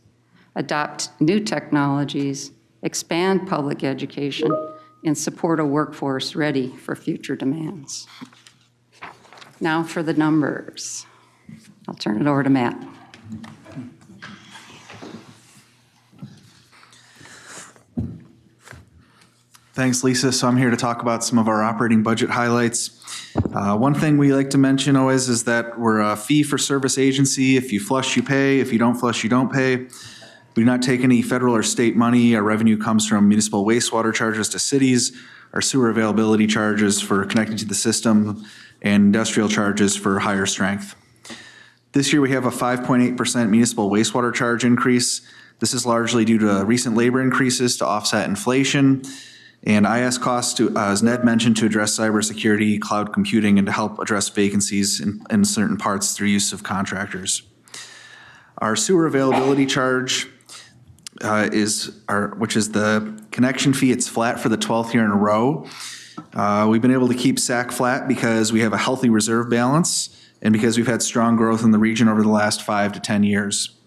adopt new technologies, expand public education, and support a workforce ready for future demands. Now for the numbers. I'll turn it over to Matt. Thanks, Lisa. So I'm here to talk about some of our operating budget highlights. One thing we like to mention always is that we're a fee-for-service agency. If you flush, you pay. If you don't flush, you don't pay. We do not take any federal or state money. Our revenue comes from municipal wastewater charges to cities, our sewer availability charges for connecting to the system, and industrial charges for higher strength. This year we have a 5.8% municipal wastewater charge increase. This is largely due to recent labor increases to offset inflation. And IS costs, to, as Ned mentioned, to address cybersecurity, cloud computing, and to help address vacancies in certain parts through use of contractors. Our sewer availability charge which is the connection fee. It's flat for the 12th year in a row. We've been able to keep SAC flat because we have a healthy reserve balance and because we've had strong growth in the region over the last 5 to 10 years.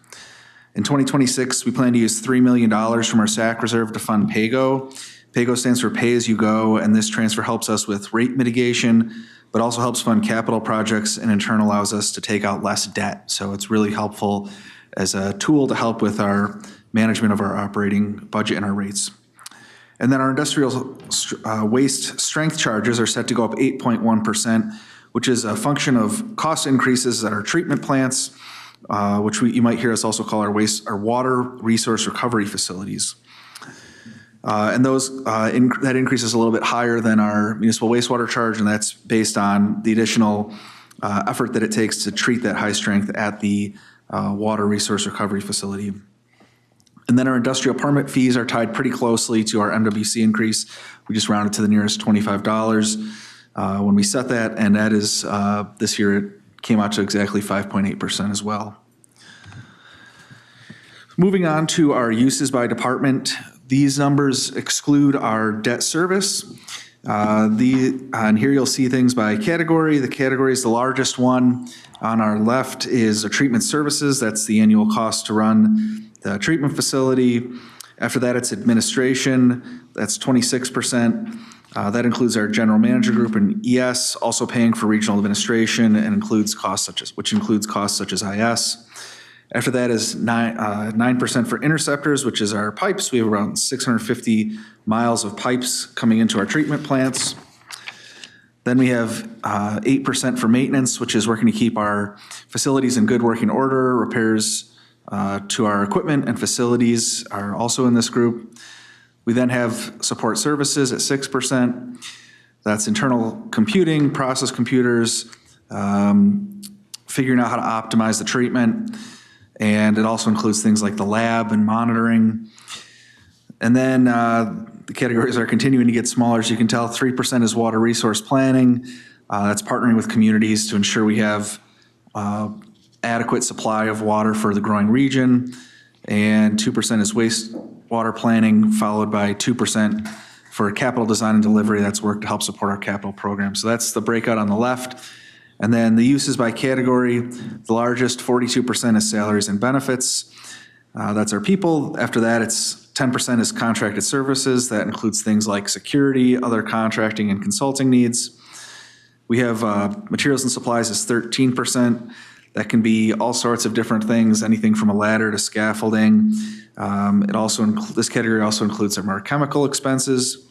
In 2026, we plan to use $3 million from our SAC reserve to fund PAYGO. PAYGO stands for Pay As You Go, and this transfer helps us with rate mitigation, but also helps fund capital projects and in turn allows us to take out less debt. So it's really helpful as a tool to help with our management of our operating budget and our rates. And then our industrial waste strength charges are set to go up 8.1%, which is a function of cost increases at our treatment plants, which you might hear us also call our water resource recovery facilities. And that increase is a little bit higher than our municipal wastewater charge, and that's based on the additional effort that it takes to treat that high strength at the water resource recovery facility. And then our industrial permit fees are tied pretty closely to our MWC increase. We just rounded to the nearest $25 when we set that, and that is, this year it came out to exactly 5.8% as well. Moving on to our uses by department, these numbers exclude our debt service. And here you'll see things by category. The category is the largest one. On our left is our treatment services. That's the annual cost to run the treatment facility. After that, it's administration. That's 26%. That includes our general manager group and ES, also paying for regional administration, and includes costs which includes costs such as IS. After that is 9% for interceptors, which is our pipes. We have around 650 miles of pipes coming into our treatment plants. Then we have 8% for maintenance, which is working to keep our facilities in good working order. Repairs to our equipment and facilities are also in this group. We then have support services at 6%. That's internal computing, process computers, figuring out how to optimize the treatment. And it also includes things like the lab and monitoring. And then the categories are continuing to get smaller. As you can tell, 3% is water resource planning. That's partnering with communities to ensure we have adequate supply of water for the growing region. And 2% is wastewater planning, followed by 2% for capital design and delivery. That's work to help support our capital program. So that's the breakout on the left. And then the uses by category, the largest, 42% is salaries and benefits. That's our people. After that, it's 10% is contracted services. That includes things like security, other contracting and consulting needs. We have materials and supplies is 13%. That can be all sorts of different things, anything from a ladder to scaffolding. This category also includes our chemical expenses.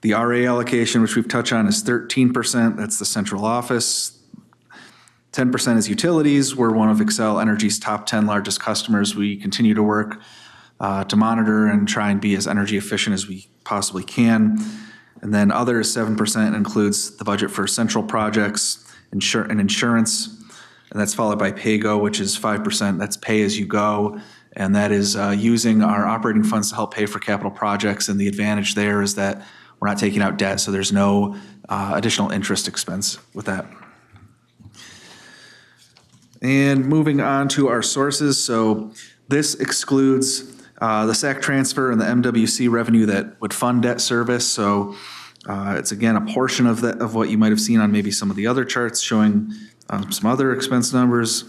The RA allocation, which we've touched on, is 13%. That's the central office. 10% is utilities. We're one of Xcel Energy's top 10 largest customers. We continue to work to monitor and try and be as energy efficient as we possibly can. And then other is 7%, includes the budget for central projects and insurance. And that's followed by PAYGO, which is 5%. That's pay as you go. And that is using our operating funds to help pay for capital projects. And the advantage there is that we're not taking out debt, so there's no additional interest expense with that. And moving on to our sources. So this excludes the SAC transfer and the MWC revenue that would fund debt service. So it's again a portion of what you might have seen on maybe some of the other charts showing some other expense numbers.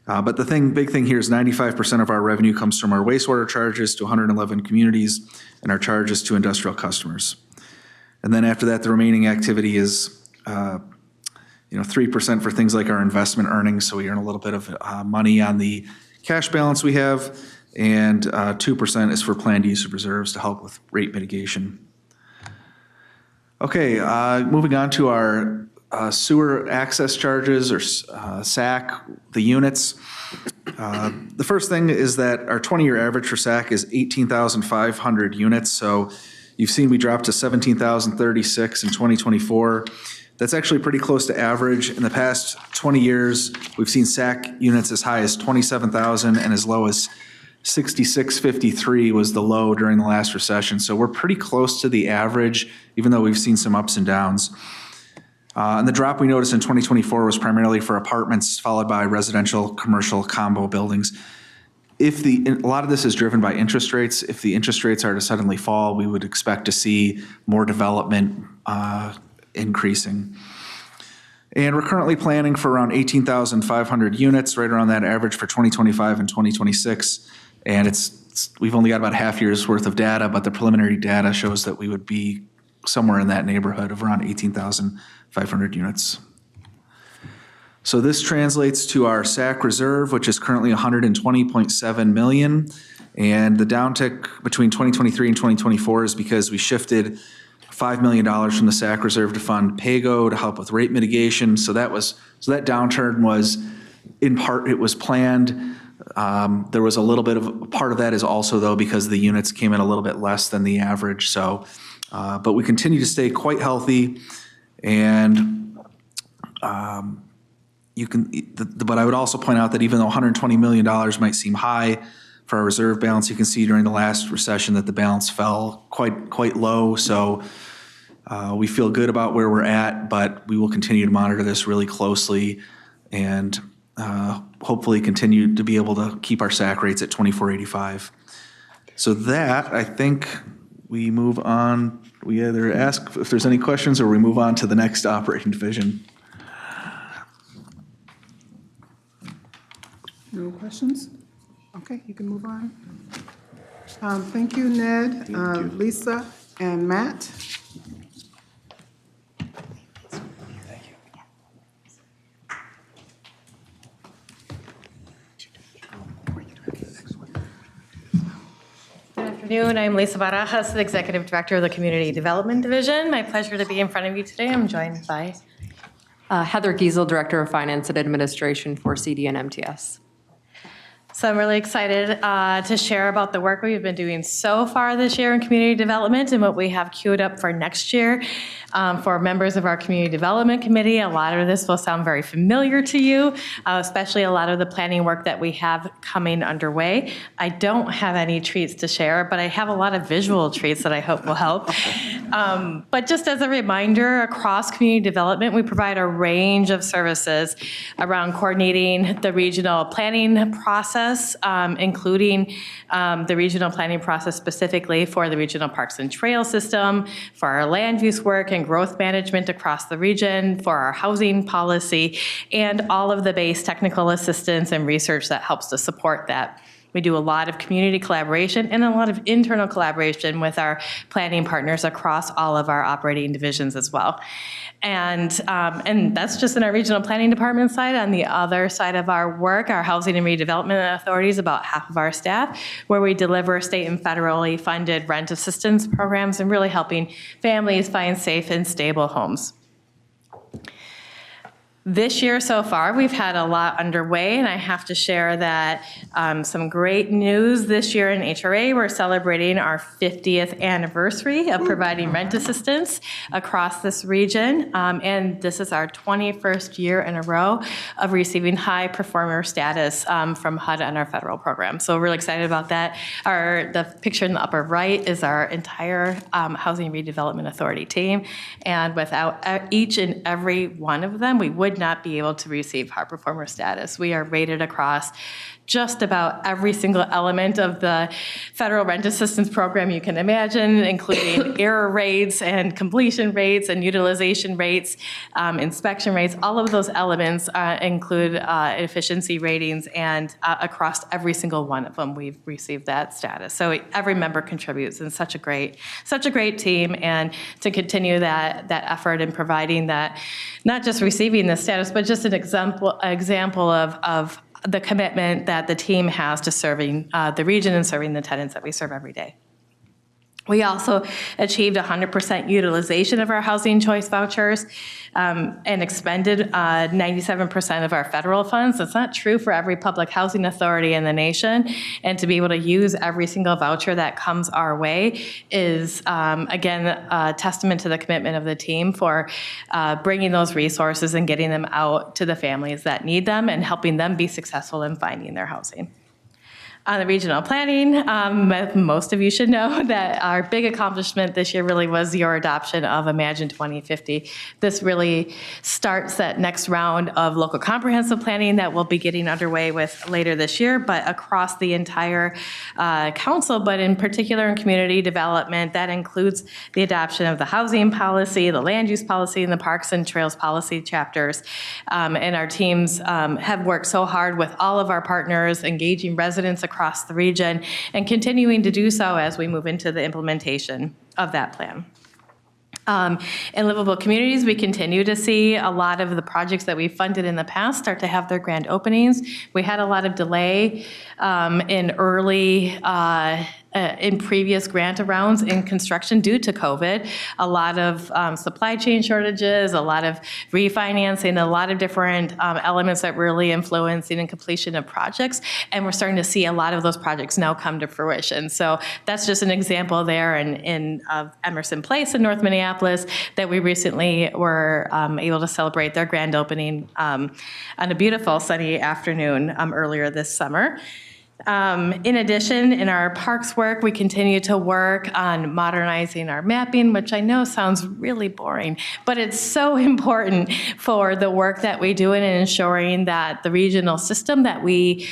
But the big thing here is 95% of our revenue comes from our wastewater charges to 111 communities and our charges to industrial customers. And then after that, the remaining activity is 3% for things like our investment earnings. So we earn a little bit of money on the cash balance we have. And 2% is for planned use of reserves to help with rate mitigation. Okay, moving on to our sewer access charges, or SAC, the units. The first thing is that our 20-year average for SAC is 18,500 units. So you've seen we dropped to 17,036 in 2024. That's actually pretty close to average. In the past 20 years, we've seen SAC units as high as 27,000 and as low as 66.53 was the low during the last recession. So we're pretty close to the average, even though we've seen some ups and downs. And the drop we noticed in 2024 was primarily for apartments, followed by residential, commercial, combo buildings. A lot of this is driven by interest rates. If the interest rates are to suddenly fall, we would expect to see more development increasing. And we're currently planning for around 18,500 units, right around that average for 2025 and 2026. And we've only got about a half year's worth of data, but the preliminary data shows that we would be somewhere in that neighborhood of around 18,500 units. So this translates to our SAC reserve, which is currently 120.7 million. And the downtick between 2023 and 2024 is because we shifted $5 million from the SAC reserve to fund PAYGO to help with rate mitigation. So that downturn was, in part, it was planned. There was a little bit of, part of that is also though because the units came in a little bit less than the average. So, but we continue to stay quite healthy, and but I would also point out that even though $120 million might seem high for our reserve balance, you can see during the last recession that the balance fell quite low. So we feel good about where we're at, but we will continue to monitor this really closely and hopefully continue to be able to keep our SAC rates at 24.85. So that, I think we move on. We either ask if there's any questions or we move on to the next operating division. No questions? Okay, you can move on. Thank you, Ned, Lisa, and Matt. Good afternoon. I'm Lisa Barajas, the Executive Director of the Community Development Division. My pleasure to be in front of you today. I'm joined by Heather Giesel, Director of Finance and Administration for CD and MTS. So I'm really excited to share about the work we've been doing so far this year in community development and what we have queued up for next year. For members of our Community Development Committee, a lot of this will sound very familiar to you, especially a lot of the planning work that we have coming underway. I don't have any treats to share, but I have a lot of visual treats that I hope will help. But just as a reminder, across community development, we provide a range of services around coordinating the regional planning process, including the regional planning process specifically for the regional parks and trail system, for our land use work and growth management across the region, for our housing policy, and all of the base technical assistance and research that helps to support that. We do a lot of community collaboration and a lot of internal collaboration with our planning partners across all of our operating divisions as well. And that's just in our regional planning department side. On the other side of our work, our housing and redevelopment authority is about half of our staff, where we deliver state and federally funded rent assistance programs and really helping families find safe and stable homes. This year so far, we've had a lot underway, and I have to share that some great news this year in HRA. We're celebrating our 50th anniversary of providing rent assistance across this region, and this is our 21st year in a row of receiving high performer status from HUD on our federal program. So we're really excited about that. The picture in the upper right is our entire Housing Redevelopment Authority team, and without each and every one of them, we would not be able to receive high performer status. We are rated across just about every single element of the federal rent assistance program you can imagine, including error rates and completion rates and utilization rates, inspection rates. All of those elements include efficiency ratings, and across every single one of them, we've received that status. So every member contributes, and such a great team, and to continue that effort in providing that, not just receiving the status, but just an example of the commitment that the team has to serving the region and serving the tenants that we serve every day. We also achieved 100% utilization of our housing choice vouchers and expended 97% of our federal funds. That's not true for every public housing authority in the nation. And to be able to use every single voucher that comes our way is, again, a testament to the commitment of the team for bringing those resources and getting them out to the families that need them and helping them be successful in finding their housing. on the regional planning, most of you should know that our big accomplishment this year really was your adoption of Imagine 2050. This really starts that next round of local comprehensive planning that we'll be getting underway with later this year, but across the entire council, but in particular in community development. That includes the adoption of the housing policy, the land use policy, and the parks and trails policy chapters. And our teams have worked so hard with all of our partners, engaging residents across the region, and continuing to do so as we move into the implementation of that plan. In livable communities, we continue to see a lot of the projects that we funded in the past start to have their grand openings. We had a lot of delay in previous grant rounds in construction due to COVID. A lot of supply chain shortages, a lot of refinancing, a lot of different elements that really influencing and completion of projects. And we're starting to see a lot of those projects now come to fruition. So that's just an example there in Emerson Place in North Minneapolis that we recently were able to celebrate their grand opening on a beautiful sunny afternoon earlier this summer. In addition, in our parks work, we continue to work on modernizing our mapping, which I know sounds really boring, but it's so important for the work that we do in ensuring that the regional system that we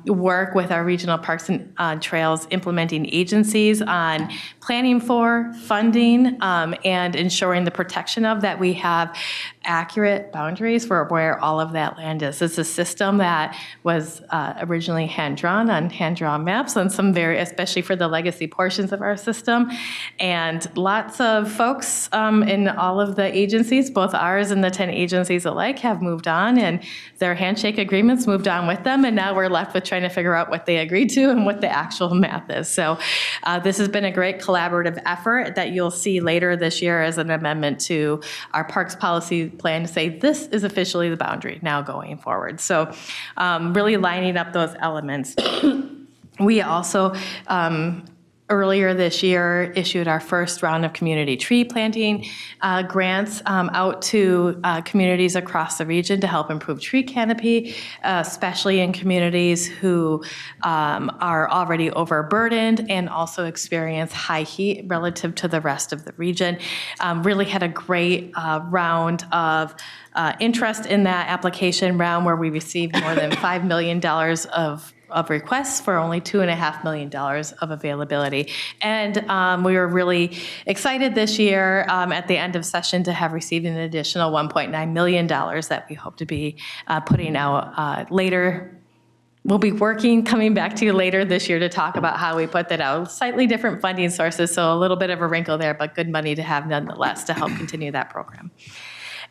work with our regional parks and trails implementing agencies on planning for, funding, and ensuring the protection of that we have accurate boundaries for where all of that land is. It's a system that was originally hand-drawn on hand-drawn maps on some especially for the legacy portions of our system. And lots of folks in all of the agencies, both ours and the 10 agencies alike, have moved on, and their handshake agreements moved on with them. And now we're left with trying to figure out what they agreed to and what the actual math is. So this has been a great collaborative effort that you'll see later this year as an amendment to our parks policy plan to say this is officially the boundary now going forward. So really lining up those elements. We also earlier this year issued our first round of community tree planting grants out to communities across the region to help improve tree canopy, especially in communities who are already overburdened and also experience high heat relative to the rest of the region. Really had a great round of interest in that application round where we received more than $5 million of requests for only $2.5 million of availability. And we were really excited this year at the end of session to have received an additional $1.9 million that we hope to be putting out later. We'll be coming back to you later this year to talk about how we put that out. Slightly different funding sources, so a little bit of a wrinkle there, but good money to have nonetheless to help continue that program.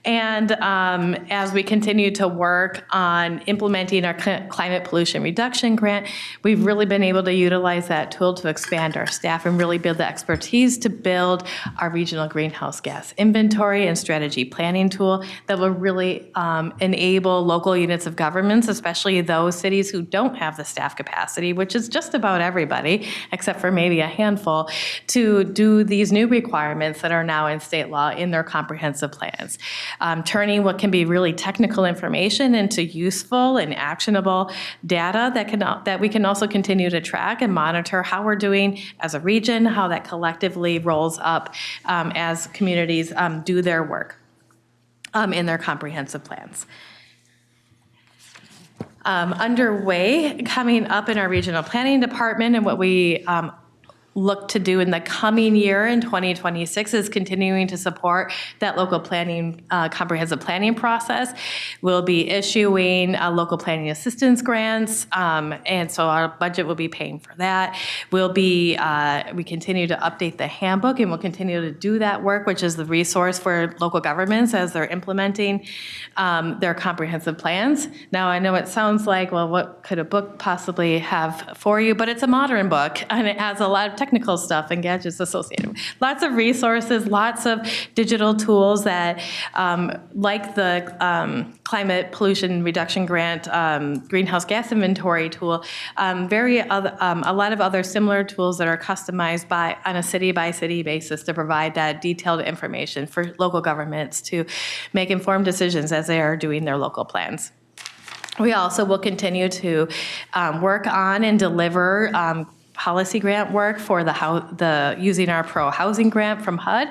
And as we continue to work on implementing our climate pollution reduction grant, we've really been able to utilize that tool to expand our staff and really build the expertise to build our regional greenhouse gas inventory and strategy planning tool that will really enable local units of governments, especially those cities who don't have the staff capacity, which is just about everybody, except for maybe a handful, to do these new requirements that are now in state law in their comprehensive plans. Turning what can be really technical information into useful and actionable data that we can also continue to track and monitor how we're doing as a region, how that collectively rolls up as communities do their work in their comprehensive plans. Underway, coming up in our regional planning department, and what we look to do in the coming year in 2026 is continuing to support that local planning, comprehensive planning process. We'll be issuing local planning assistance grants, and so our budget will be paying for that. We continue to update the handbook, and we'll continue to do that work, which is the resource for local governments as they're implementing their comprehensive plans. Now, I know it sounds like, well, what could a book possibly have for you? But it's a modern book, and it has a lot of technical stuff and gadgets associated. Lots of resources, lots of digital tools that, like the climate pollution reduction grant, greenhouse gas inventory tool, a lot of other similar tools that are customized on a city-by-city basis to provide that detailed information for local governments to make informed decisions as they are doing their local plans. We also will continue to work on and deliver policy grant work for the using our Pro Housing Grant from HUD.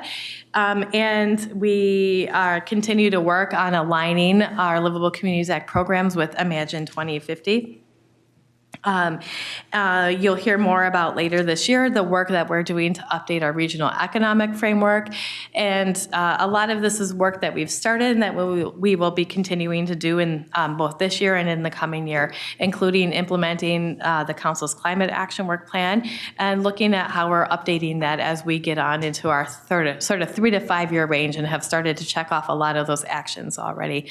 And we continue to work on aligning our Livable Communities Act programs with Imagine 2050. You'll hear more about later this year the work that we're doing to update our regional economic framework. And a lot of this is work that we've started and that we will be continuing to do in both this year and in the coming year, including implementing the Council's Climate Action Work Plan and looking at how we're updating that as we get on into our sort of 3 to 5 year range and have started to check off a lot of those actions already.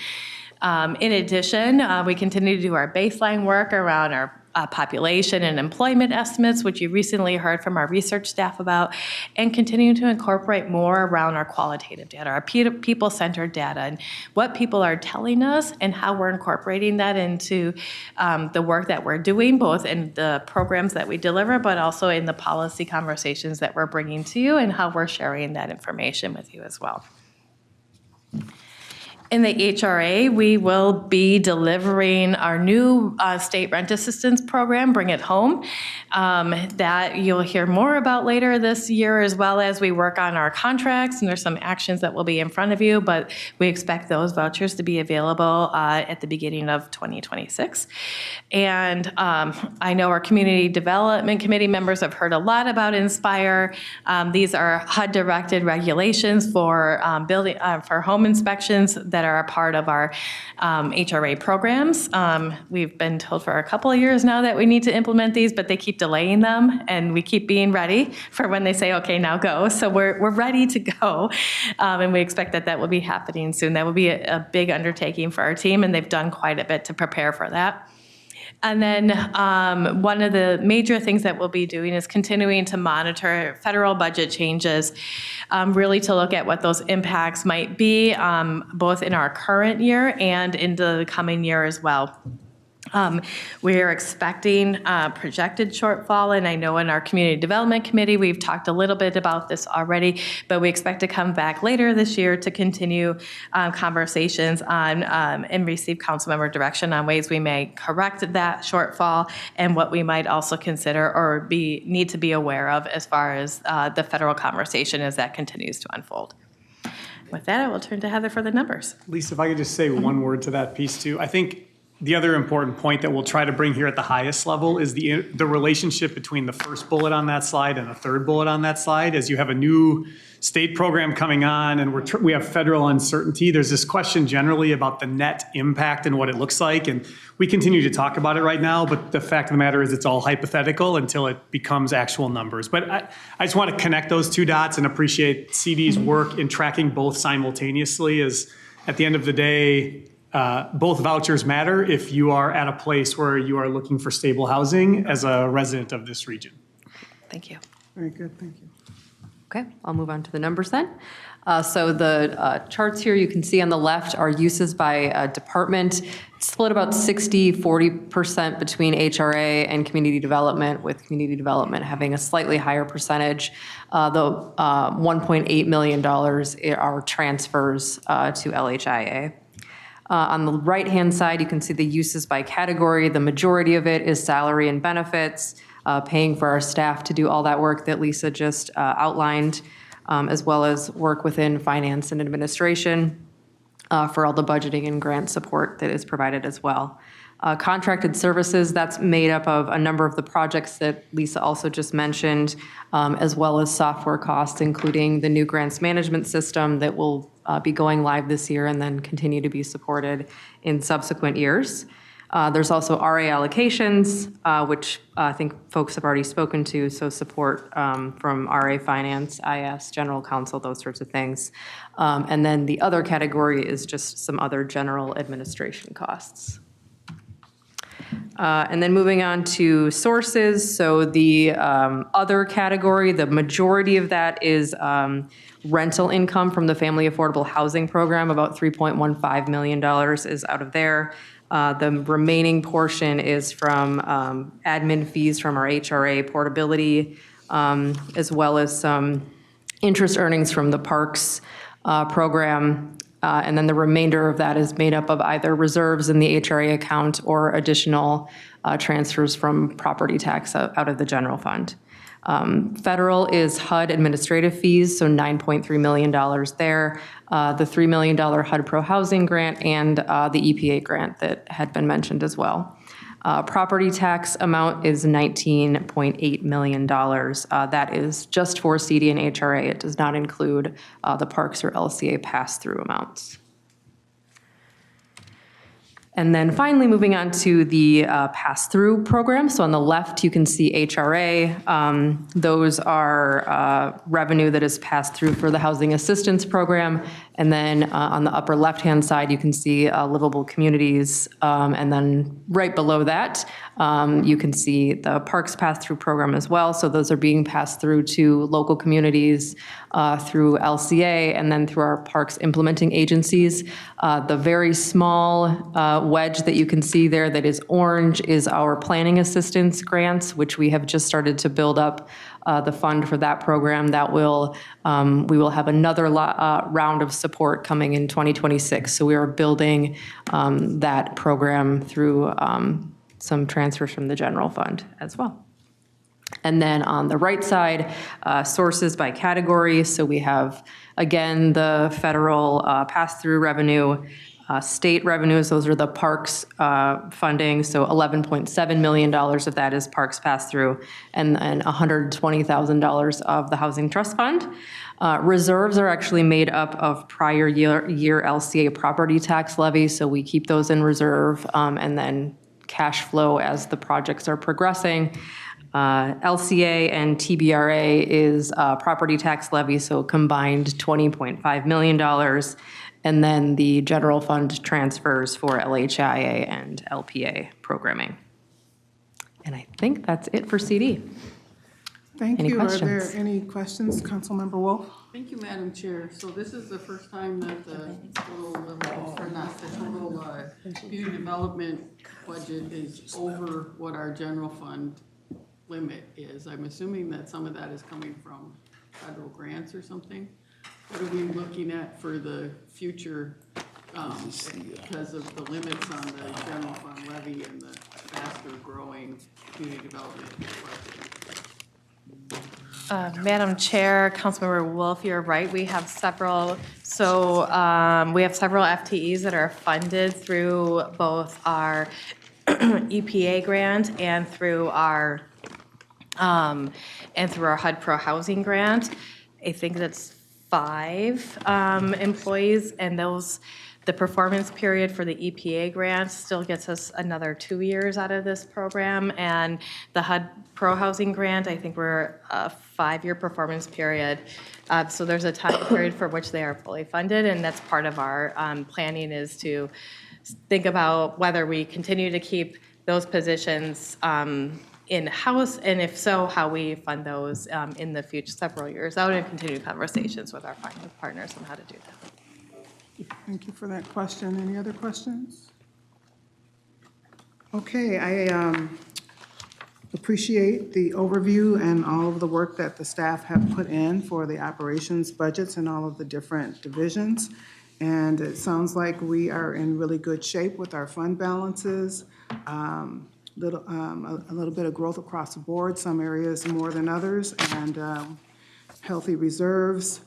In addition, we continue to do our baseline work around our population and employment estimates, which you recently heard from our research staff about, and continue to incorporate more around our qualitative data, our people-centered data, and what people are telling us and how we're incorporating that into the work that we're doing, both in the programs that we deliver, but also in the policy conversations that we're bringing to you and how we're sharing that information with you as well. In the HRA, we will be delivering our new state rent assistance program, Bring It Home, that you'll hear more about later this year, as well as we work on our contracts, and there's some actions that will be in front of you, but we expect those vouchers to be available at the beginning of 2026. And I know our Community Development Committee members have heard a lot about Inspire. These are HUD-directed regulations for for home inspections that are a part of our HRA programs. We've been told for a couple of years now that we need to implement these, but they keep delaying them, and we keep being ready for when they say, okay, now go. So we're ready to go, and we expect that that will be happening soon. That will be a big undertaking for our team, and they've done quite a bit to prepare for that. And then one of the major things that we'll be doing is continuing to monitor federal budget changes, really to look at what those impacts might be, both in our current year and into the coming year as well. We are expecting a projected shortfall, and I know in our Community Development Committee, we've talked a little bit about this already, but we expect to come back later this year to continue conversations on and receive council member direction on ways we may correct that shortfall and what we might also consider or need to be aware of as far as the federal conversation as that continues to unfold. With that, I will turn to Heather for the numbers. Lisa, if I could just say one word to that piece too. I think the other important point that we'll try to bring here at the highest level is the relationship between the first bullet on that slide and the third bullet on that slide. As you have a new state program coming on and we have federal uncertainty, there's this question generally about the net impact and what it looks like. And we continue to talk about it right now, but the fact of the matter is it's all hypothetical until it becomes actual numbers. But I just want to connect those two dots and appreciate CD's work in tracking both simultaneously, as at the end of the day, both vouchers matter if you are at a place where you are looking for stable housing as a resident of this region. Thank you. Very good, thank you. Okay, I'll move on to the numbers then. So the charts here you can see on the left are uses by department. It's split about 60-40% between HRA and community development, with community development having a slightly higher percentage. The $1.8 million are transfers to LHIA. On the right-hand side, you can see the uses by category. The majority of it is salary and benefits, paying for our staff to do all that work that Lisa just outlined, as well as work within finance and administration for all the budgeting and grant support that is provided as well. Contracted services, that's made up of a number of the projects that Lisa also just mentioned, as well as software costs, including the new grants management system that will be going live this year and then continue to be supported in subsequent years. There's also RA allocations, which I think folks have already spoken to, so support from RA Finance, IS, General Counsel, those sorts of things. And then the other category is just some other general administration costs. And then moving on to sources, so the other category, the majority of that is rental income from the Family Affordable Housing Program. About $3.15 million is out of there. The remaining portion is from admin fees from our HRA portability, as well as some interest earnings from the Parks program, And then the remainder of that is made up of either reserves in the HRA account or additional transfers from property tax out of the general fund. Federal is HUD administrative fees, so $9.3 million there. The $3 million HUD Pro Housing Grant and the EPA grant that had been mentioned as well. Property tax amount is $19.8 million. That is just for CD and HRA. It does not include the parks or LCA pass-through amounts. And then finally, moving on to the pass-through program. So on the left, you can see HRA. Those are revenue that is passed through for the housing assistance program. And then on the upper left-hand side, you can see livable communities. And then right below that, you can see the parks pass-through program as well. So those are being passed through to local communities through LCA and then through our parks implementing agencies. The very small wedge that you can see there that is orange is our planning assistance grants, which we have just started to build up the fund for that program. That will, we will have another round of support coming in 2026. So we are building that program through some transfers from the general fund as well. And then on the right side, sources by category. So we have, again, the federal pass-through revenue, state revenues, those are the parks funding. So $11.7 million of that is parks pass-through, and $120,000 of the Housing Trust Fund. Reserves are actually made up of prior year LCA property tax levy, so we keep those in reserve, and then cash flow as the projects are progressing. LCA and TBRA is property tax levy, so combined $20.5 million. And then the general fund transfers for LHIA and LPA programming. And I think that's it for CD. Thank Any you. questions? Are there any questions, Councilmember Wolf? Thank you, Madam Chair. So this is the first time that the total, or not the total, community development budget is over what our general fund limit is. I'm assuming that some of that is coming from federal grants or something. What are we looking at for the future, because of the limits on the general fund levy and the faster growing community development budget? Madam Chair, Councilmember Wolf, you're right. We have several. So we have several FTEs that are funded through both our EPA grant and through our HUD Pro Housing grant. I think that's 5 employees, and the performance period for the EPA grant still gets us another 2 years out of this program, and the HUD Pro Housing grant, I think we're a 5-year performance period. So there's a time period for which they are fully funded, and that's part of our planning, is to think about whether we continue to keep those positions in-house, and if so, how we fund those in the future, several years out, and continue conversations with our partners on how to do that. Thank you for that question. Any other questions? Okay, I appreciate the overview and all of the work that the staff have put in for the operations budgets and all of the different divisions. And it sounds like we are in really good shape with our fund balances. A little bit of growth across the board, some areas more than others, and healthy reserves.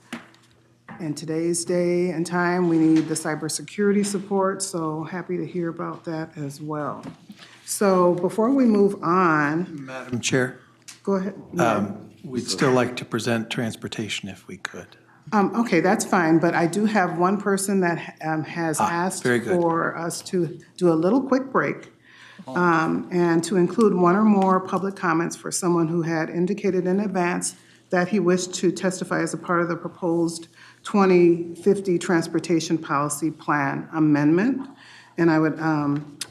In today's day and time, we need the cybersecurity support, so happy to hear about that as well. So before we move on. Madam Chair, Go ahead. we'd still like to present transportation if we could. Okay, that's fine, but I do have one person that has asked very good. for us to do a little quick break. And to include one or more public comments for someone who had indicated in advance that he wished to testify as a part of the proposed 2050 Transportation Policy Plan Amendment. And I would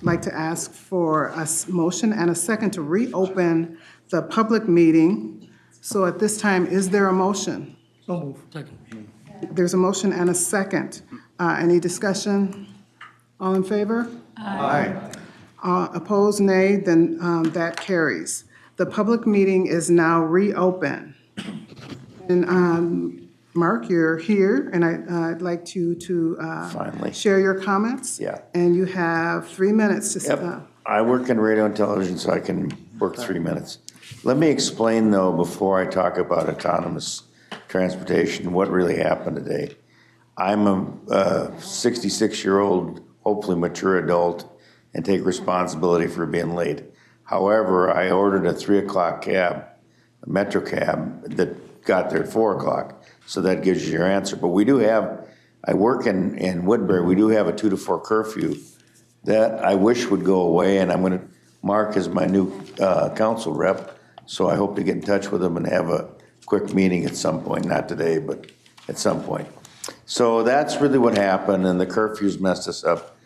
like to ask for a motion and a second to reopen the public meeting. So at this time, is there a motion? So moved. Second. There's a motion and a second. Any discussion? All in favor? Aye. Opposed, nay, then that carries. The public meeting is now reopened. And Mark, you're here, and I'd like you to Finally. share your comments. Yeah. And you have 3 minutes to. Yep. I work in radio and television, so I can work 3 minutes. Let me explain, though, before I talk about autonomous transportation, what really happened today. I'm a 66-year-old, hopefully mature adult, and take responsibility for being late. However, I ordered a 3 o'clock cab, a Metro cab, that got there at 4 o'clock. So that gives you your answer. But we do have, I work in Woodbury, we do have a 2 to 4 curfew that I wish would go away, and I'm gonna, Mark is my new council rep, so I hope to get in touch with him and have a quick meeting at some point, not today, but at some point. So that's really what happened, and the curfews messed us up.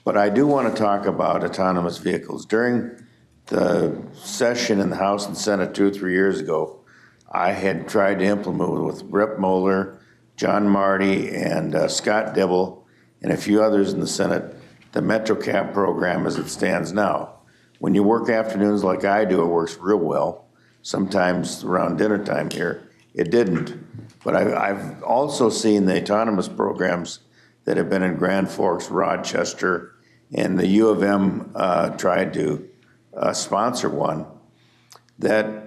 But I do want to talk about autonomous vehicles. During the session in the House and Senate 2 or 3 years ago, I had tried to implement with Rep. Moeller, John Marty, and Scott Dibble, and a few others in the Senate, the MetroCab program as it stands now. When you work afternoons like I do, it works real well. Sometimes around dinner time here, it didn't. But I've also seen the autonomous programs that have been in Grand Forks, Rochester, and the U of M tried to sponsor one that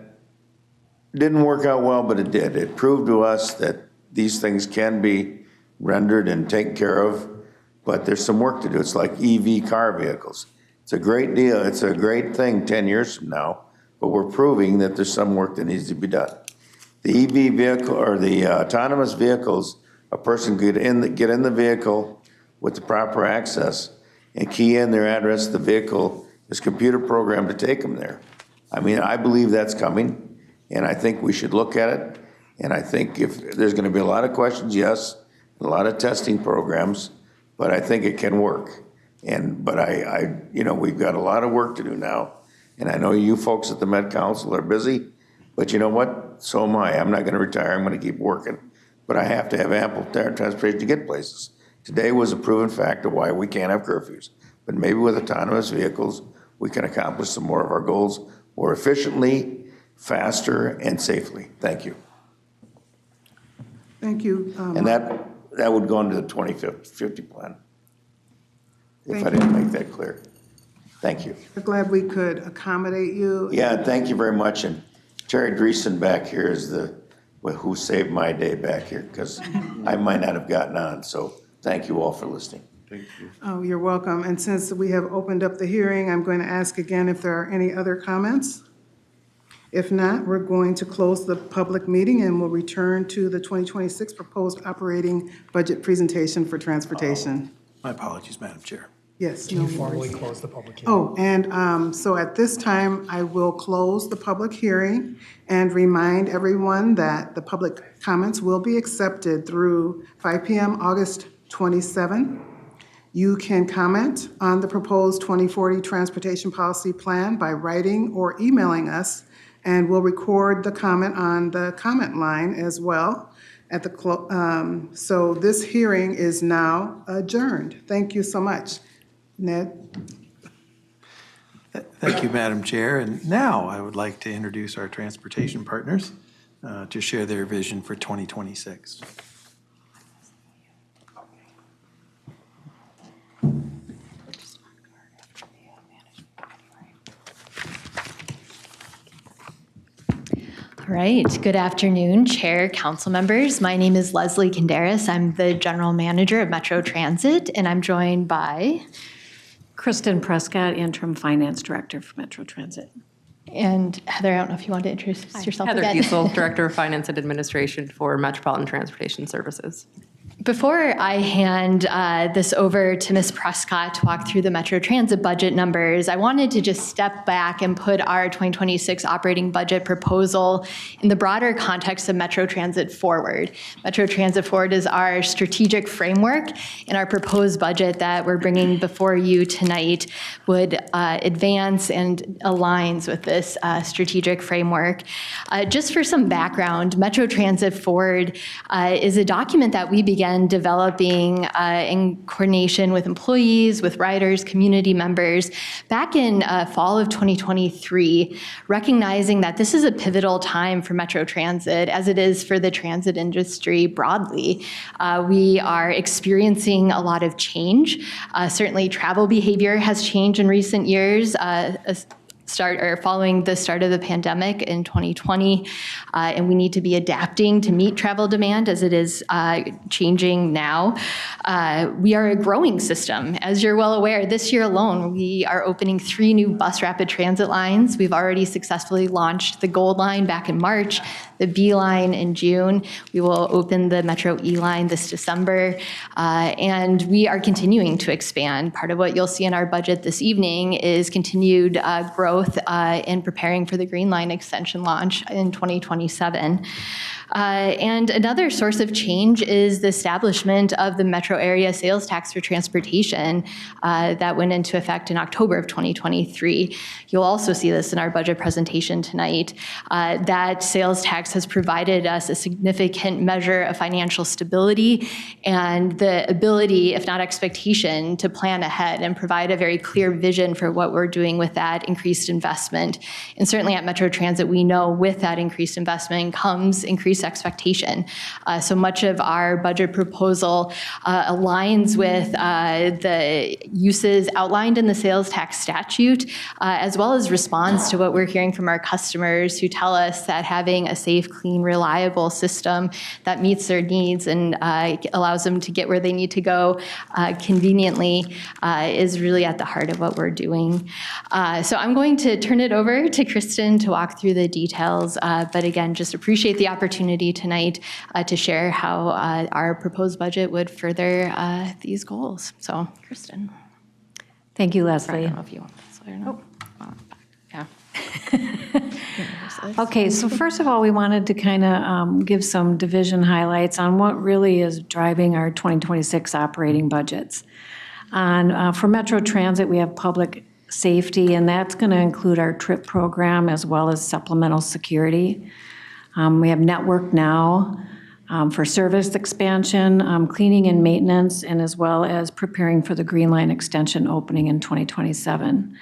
didn't work out well, but it did. It proved to us that these things can be rendered and taken care of, but there's some work to do. It's like EV car vehicles. It's a great deal. It's a great thing 10 years from now, but we're proving that there's some work that needs to be done. The EV vehicle or the autonomous vehicles, a person could get in the vehicle with the proper access and key in their address. The vehicle is computer programmed to take them there. I mean, I believe that's coming, and I think we should look at it. And I think if there's going to be a lot of questions, yes, a lot of testing programs, but I think it can work. But we've got a lot of work to do now. And I know you folks at the Met Council are busy, but you know what? So am I. I'm not going to retire. I'm going to keep working. But I have to have ample transportation to get places. Today was a proven fact of why we can't have curfews. But maybe with autonomous vehicles, we can accomplish some more of our goals more efficiently, faster, and safely. Thank you. Thank you. And that would go into the 2050 plan, if I didn't make that clear. Thank you. We're glad we could accommodate you. Yeah, thank you very much. And Terry Dreesen back here is who saved my day back here, because I might not have gotten on. So thank you all for listening. Thank you. Oh, you're welcome. And since we have opened up the hearing, I'm going to ask again if there are any other comments. If not, we're going to close the public meeting and we'll return to the 2026 proposed operating budget presentation for transportation. My apologies, Madam Chair. Yes. You formally close the public hearing. Oh, and so at this time, I will close the public hearing and remind everyone that the public comments will be accepted through 5 p.m. August 27. You can comment on the proposed 2040 transportation policy plan by writing or emailing us, and we'll record the comment on the comment line as well. So this hearing is now adjourned. Thank you so much. Ned? Thank you, Madam Chair. And now I would like to introduce our transportation partners to share their vision for 2026. All right. Good afternoon, Chair, Council members. My name is Leslie Kinderis. I'm the General Manager of Metro Transit, and I'm joined by Kristen Prescott, Interim Finance Director for Metro Transit. And Heather, I don't know if you want to introduce yourself Heather again. Giesel, Director of Finance and Administration for Metropolitan Transportation Services. Before I hand this over to Ms. Prescott to walk through the Metro Transit budget numbers, I wanted to just step back and put our 2026 operating budget proposal in the broader context of Metro Transit Forward. Metro Transit Forward is our strategic framework, and our proposed budget that we're bringing before you tonight would advance and aligns with this strategic framework. Just for some background, Metro Transit Forward is a document that we began began developing in coordination with employees, with riders, community members back in fall of 2023, recognizing that this is a pivotal time for Metro Transit as it is for the transit industry broadly. We are experiencing a lot of change. Certainly travel behavior has changed in recent years, following the start of the pandemic in 2020, and we need to be adapting to meet travel demand as it is changing now. We are a growing system. As you're well aware, this year alone, we are opening 3 new bus rapid transit lines. We've already successfully launched the Gold Line back in March, the B Line in June. We will open the Metro E Line this December, and we are continuing to expand. Part of what you'll see in our budget this evening is continued growth in preparing for the Green Line extension launch in 2027. And another source of change is the establishment of the Metro Area Sales Tax for Transportation that went into effect in October of 2023. You'll also see this in our budget presentation tonight. That sales tax has provided us a significant measure of financial stability and the ability, if not expectation, to plan ahead and provide a very clear vision for what we're doing with that increased investment. And certainly at Metro Transit, we know with that increased investment comes increased expectation. So much of our budget proposal aligns with the uses outlined in the sales tax statute, as well as responds to what we're hearing from our customers who tell us that having a safe, clean, reliable system that meets their needs and allows them to get where they need to go conveniently is really at the heart of what we're doing. So I'm going to turn it over to Kristen to walk through the details, but again, just appreciate the opportunity tonight to share how our proposed budget would further these goals. So, Kristen. Thank you, I Leslie. don't know if you want this or not. Yeah. Okay, so first of all, we wanted to kind of give some division highlights on what really is driving our 2026 operating budgets. For Metro Transit, we have public safety, and that's going to include our TRIP program as well as supplemental security. We have Network Now for service expansion, cleaning and maintenance, and as well as preparing for the Green Line extension opening in 2027.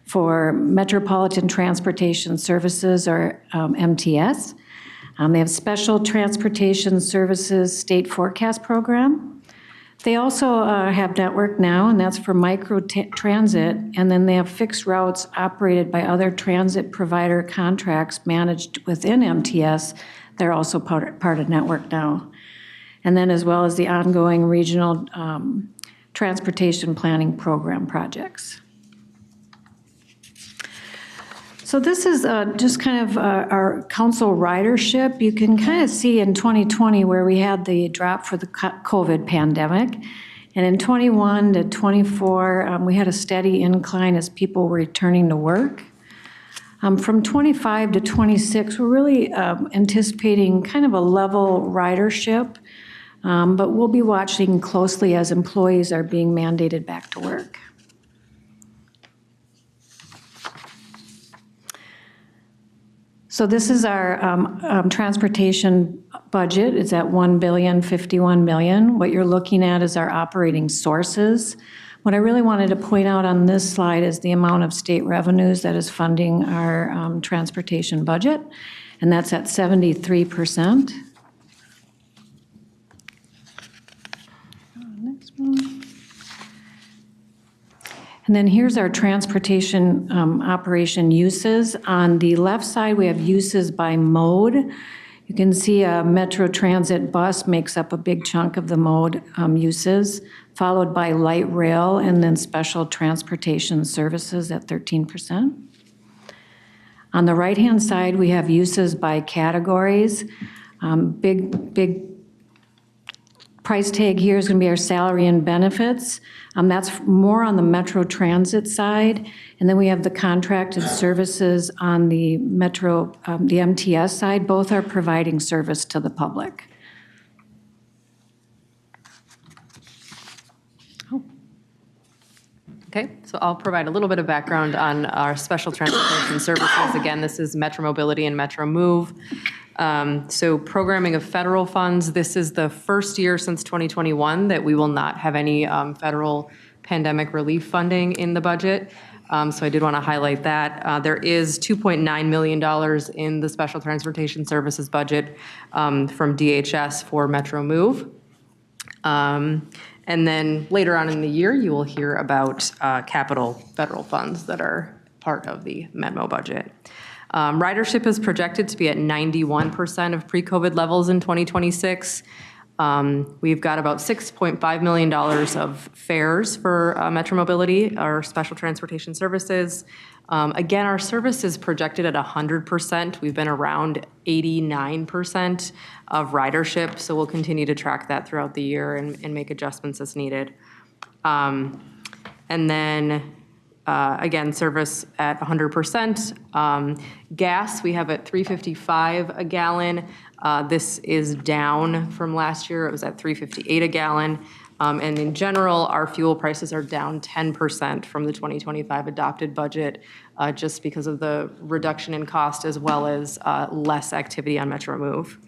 For Metropolitan Transportation Services, or MTS, they have Special Transportation Services State Forecast Program. They also have Network Now, and that's for micro transit, and then they have fixed routes operated by other transit provider contracts managed within MTS. They're also part of Network Now. And then as well as the ongoing regional transportation planning program projects. So this is just kind of our council ridership. You can kind of see in 2020 where we had the drop for the COVID pandemic. And in 21 to 24, we had a steady incline as people were returning to work. From 25 to 26, we're really anticipating kind of a level ridership, but we'll be watching closely as employees are being mandated back to work. So this is our transportation budget. It's at $1,051 million. What you're looking at is our operating sources. What I really wanted to point out on this slide is the amount of state revenues that is funding our transportation budget, and that's at 73%. Next one. And then here's our transportation operation uses. On the left side, we have uses by mode. You can see a Metro Transit bus makes up a big chunk of the mode uses, followed by light rail and then special transportation services at 13%. On the right-hand side, we have uses by categories. Big price tag here is going to be our salary and benefits. That's more on the Metro Transit side. And then we have the contracted services on the Metro, the MTS side. Both are providing service to the public. Okay, so I'll provide a little bit of background on our special transportation services. Again, this is Metro Mobility and Metro Move. So programming of federal funds, this is the first year since 2021 that we will not have any federal pandemic relief funding in the budget. So I did want to highlight that. There is $2.9 million in the Special Transportation Services budget from DHS for Metro Move. And then later on in the year, you will hear about capital federal funds that are part of the Metmo budget. Ridership is projected to be at 91% of pre-COVID levels in 2026. We've got about $6.5 million of fares for Metro Mobility, our special transportation services. Again, our service is projected at 100%. We've been around 89% of ridership, so we'll continue to track that throughout the year and make adjustments as needed. And then, again, service at 100%. Gas, we have at $3.55 a gallon. This is down from last year. It was at $3.58 a gallon. And in general, our fuel prices are down 10% from the 2025 adopted budget, just because of the reduction in cost as well as less activity on Metro Move.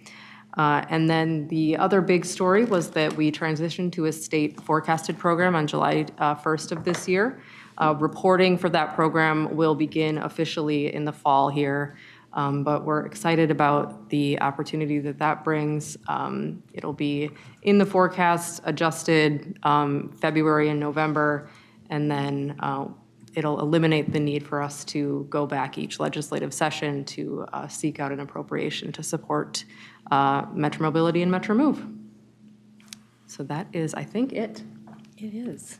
And then the other big story was that we transitioned to a state forecasted program on July 1st of this year. Reporting for that program will begin officially in the fall here, but we're excited about the opportunity that that brings. It'll be in the forecast, adjusted February and November, and then it'll eliminate the need for us to go back each legislative session to seek out an appropriation to support Metro Mobility and Metro Move. So that is, I think, it. It is.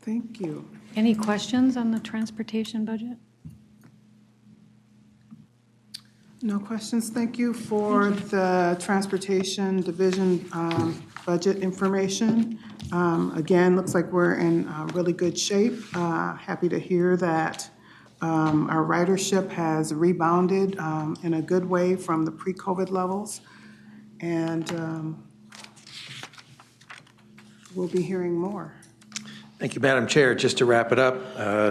Thank you. Any questions on the transportation budget? No questions. Thank you for the Transportation Division budget information. Again, looks like we're in really good shape. Happy to hear that our ridership has rebounded in a good way from the pre-COVID levels. And we'll be hearing more. Thank you, Madam Chair. Just to wrap it up,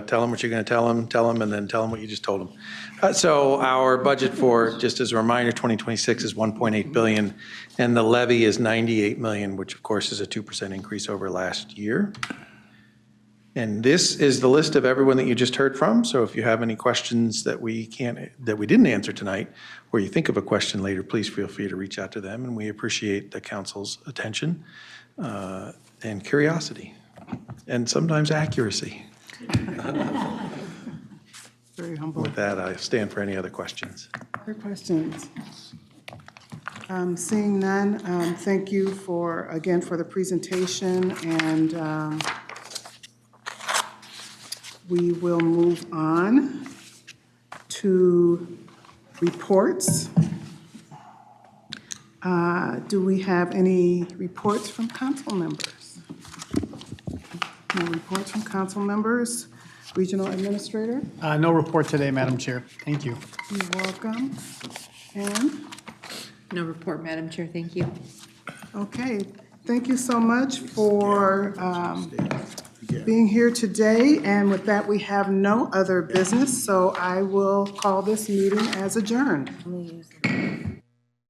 tell them what you're going to tell them, and then tell them what you just told them. So our budget for, just as a reminder, 2026 is $1.8 billion, and the levy is $98 million, which of course is a 2% increase over last year. And this is the list of everyone that you just heard from. So if you have any questions that we didn't answer tonight, or you think of a question later, please feel free to reach out to them, and we appreciate the council's attention and curiosity. And sometimes accuracy. Very humble. With that, I stand for any other questions. Other questions? Seeing none, thank you again for the presentation, and we will move on to reports. Do we have any reports from council members? No reports from council members. Regional Administrator? No report today, Madam Chair. Thank you. You're welcome. And? No report, Madam Chair. Thank you. Okay. Thank you so much for being here today. And with that, we have no other business, so I will call this meeting as adjourned.